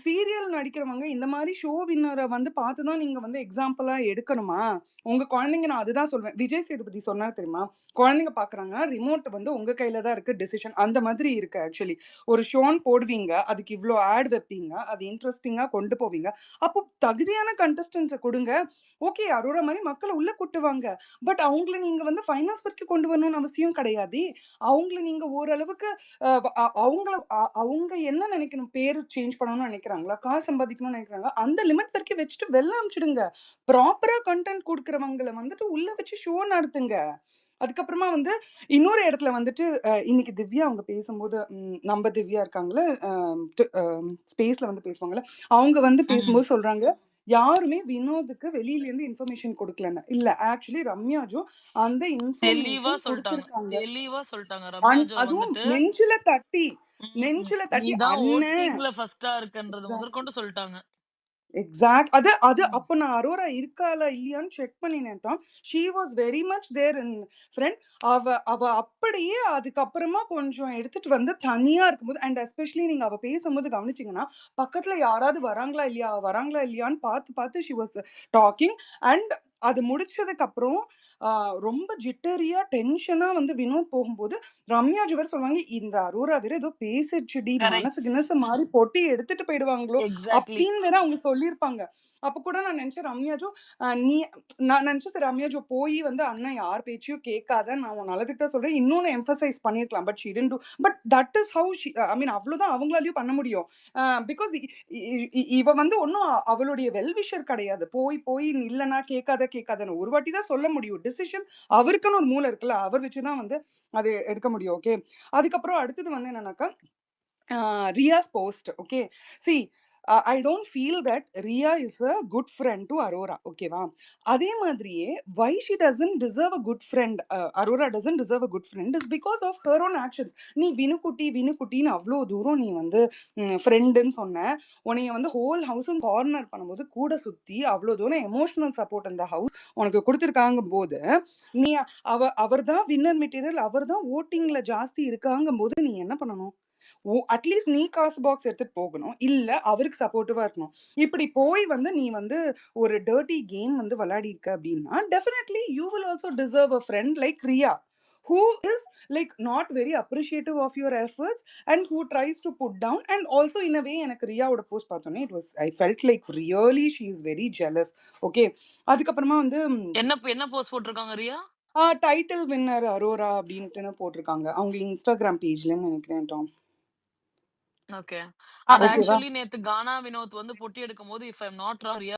சீரியல் நடிக்கிறவங்க இந்த மாதிரி ஷோ வின்னரை வந்து பார்த்துதான் நீங்க வந்து எக்ஸாம்பிளா எடுக்கணுமா? உங்க குழந்தைங்க, நான் அதுதான் சொல்வேன். விஜய் சேதுபதி சொன்னா தெரியுமா, குழந்தைங்க பாக்குறாங்க, ரிமோட் வந்து உங்க கையில தான் இருக்கு, டிசிஷன் அந்த மாதிரி இருக்கு. ஆக்சுவலி ஒரு ஷோன் போடுவீங்க, அதுக்கு இவ்வளோ ஆட் வைப்பீங்க, அது இன்ட்ரெஸ்டிங்கா கொண்டு போவீங்க. அப்போ தகுதியான கண்டஸ்டன்ஸை கொடுங்க. ஓகே, அரோரா மாதிரி மக்களை உள்ள கூட்டுவாங்க. பட் அவங்கள நீங்க வந்து ஃபைனல்ஸ் வரைக்கும் கொண்டு வரணும்னு அவசியம் கிடையாது. அவங்கள நீங்க ஓரளவுக்கு அவங்க என்ன நினைக்கணும், பேரு சேஞ்ச் பண்ணணும்னு நினைக்கிறாங்களா, காசு சம்பாதிக்கணும்னு நினைக்கிறாங்களா, அந்த லிமிட் வரைக்கும் வச்சுட்டு வெளில அனுப்பிச்சிடுங்க. ப்ராப்பரா கண்டென்ட் கொடுக்கறவங்களை வந்துட்டு உள்ள வச்சு ஷோ நடத்துங்க. அதுக்கப்புறமா வந்து இன்னொரு இடத்துல வந்துட்டு இன்னைக்கு திவ்யா அவங்க பேசும்போது, நம்ம திவ்யா இருக்காங்களே ஸ்பேஸ்ல வந்து பேசுவாங்கல்ல, அவங்க வந்து பேசும்போது சொல்றாங்க, யாருமே வினோதுக்கு வெளியில இருந்து இன்ஃபர்மேஷன் கொடுக்கலன்னு. இல்ல, ஆக்சுவலி ரம்யா ஜோ அந்த தெளிவா இன்ஃபர்மேஷன் சொல்லிட்டாங்க ரம்யா ஜோ அதுவும் வந்துட்டு. நெஞ்சில தட்டி நீதான் அண்ணன் ஓட்டிங்ல ஃபர்ஸ்டா இருக்குன்றது முதற்கொண்டு சொல்லிட்டாங்க. எக்ஸாக்ட். அது அப்ப நான் அரோரா இருக்காளா இல்லையான்னு செக் பண்ணினேன். She was very much there in friend. அவ அப்படியே அதுக்கப்புறமா கொஞ்சம் எடுத்துட்டு வந்து தனியா இருக்கும்போது, அண்ட் எஸ்பெஷலி நீங்க அவ பேசும்போது கவனிச்சீங்கன்னா, பக்கத்துல யாராவது வராங்களா இல்லையான்னு பார்த்து ஷி வாஸ் டாக்கிங். அண்ட் அது முடிச்சதுக்கு அப்புறம் ரொம்ப ஜிட்டரியா டென்ஷனா வந்து வினோத் போகும்போது ரம்யா ஜுவர் சொல்லுவாங்க, இந்த அரோரா வேற ஏதோ பேசிடுச்சுடி, மனசு கரெக்ட். கினசு மாறி பொட்டி எடுத்துட்டு போயிடுவாங்களோ எக்ஸாக்ட்லி. அப்படின்னு வேற அவங்க சொல்லியிருப்பாங்க. அப்ப கூட நான் நினைச்சேன் ரம்யாஜோ நான் நினைச்சேன் சரி ரம்யாஜோ போய் வந்து அண்ணன் யார் பேச்சையும் கேட்காத, நான் உன் நல்லதுக்கு தான் சொல்றேன், இன்னொன்னு எம்பசைஸ் பண்ணிருக்கலாம். But she didn't to. But that is how she, I mean அவ்வளவுதான் அவங்களாலயும் பண்ண முடியும். பிகாஸ் இவ வந்து ஒன்னும் அவளுடைய வெல்விஷர் கிடையாது. போய் போய் இல்லனா கேட்காதன்னு ஒரு வாட்டி தான் சொல்ல முடியும். டிசிஷன் அவருக்குன்னு ஒரு மூளை இருக்குல்ல, அவர் வச்சுதான் வந்து அது எடுக்க முடியும். ஓகே. அதுக்கப்புறம் அடுத்தது வந்து என்னன்னாக்கா Ria's post. Okay. See, I don't feel that Ria is a good friend to Aurora. Okay, va. அதே மாதிரியே why she doesn't deserve a good friend, Aurora doesn't deserve a good friend is because of her own actions. நீ வினுக்குட்டின்னு அவ்வளோ தூரம் நீ வந்து ஃப்ரெண்டுன்னு சொன்ன, உன்னைய வந்து ஹோல் ஹவுஸும் கார்னர் பண்ணும்போது கூட சுத்தி அவ்வளோ தூரம் எமோஷனல் சப்போர்ட் அந்த ஹவுஸ் உனக்கு கொடுத்துருக்காங்க போது, நீ அவர் தான் வின்னர் மெட்டீரியல், அவர் தான் ஓட்டிங்ல ஜாஸ்தி இருக்காங்கும் போது நீ என்ன பண்ணணும்? அட்லீஸ்ட் நீ காசு பாக்ஸ் எடுத்துட்டு போகணும், இல்ல அவருக்கு சப்போர்ட்டிவா இருக்கணும். இப்படி போய் வந்து நீ வந்து ஒரு டர்ட்டி கேம் வந்து விளையாடி இருக்க அப்படின்னா definitely you will also deserve a friend like Riya, who is like not very appreciative of your efforts and who tries to put down. And also in a way எனக்கு ரியாவோட போஸ்ட் பார்த்தோன்னே it was, I felt like really she is very jealous. Okay. அதுக்கப்புறமா வந்து என்ன post போட்டிருக்காங்க Riya? Title winner Arora அப்படின்ட்டு போட்டிருக்காங்க அவங்க Instagram பேஜ்லன்னு நினைக்கிறேன் டாம். ஓகே. அது ஓகேவா? ஆக்சுவலி நேத்து கானா வினோத் வந்து பொட்டி எடுக்கும்போது if I am not wrong Riya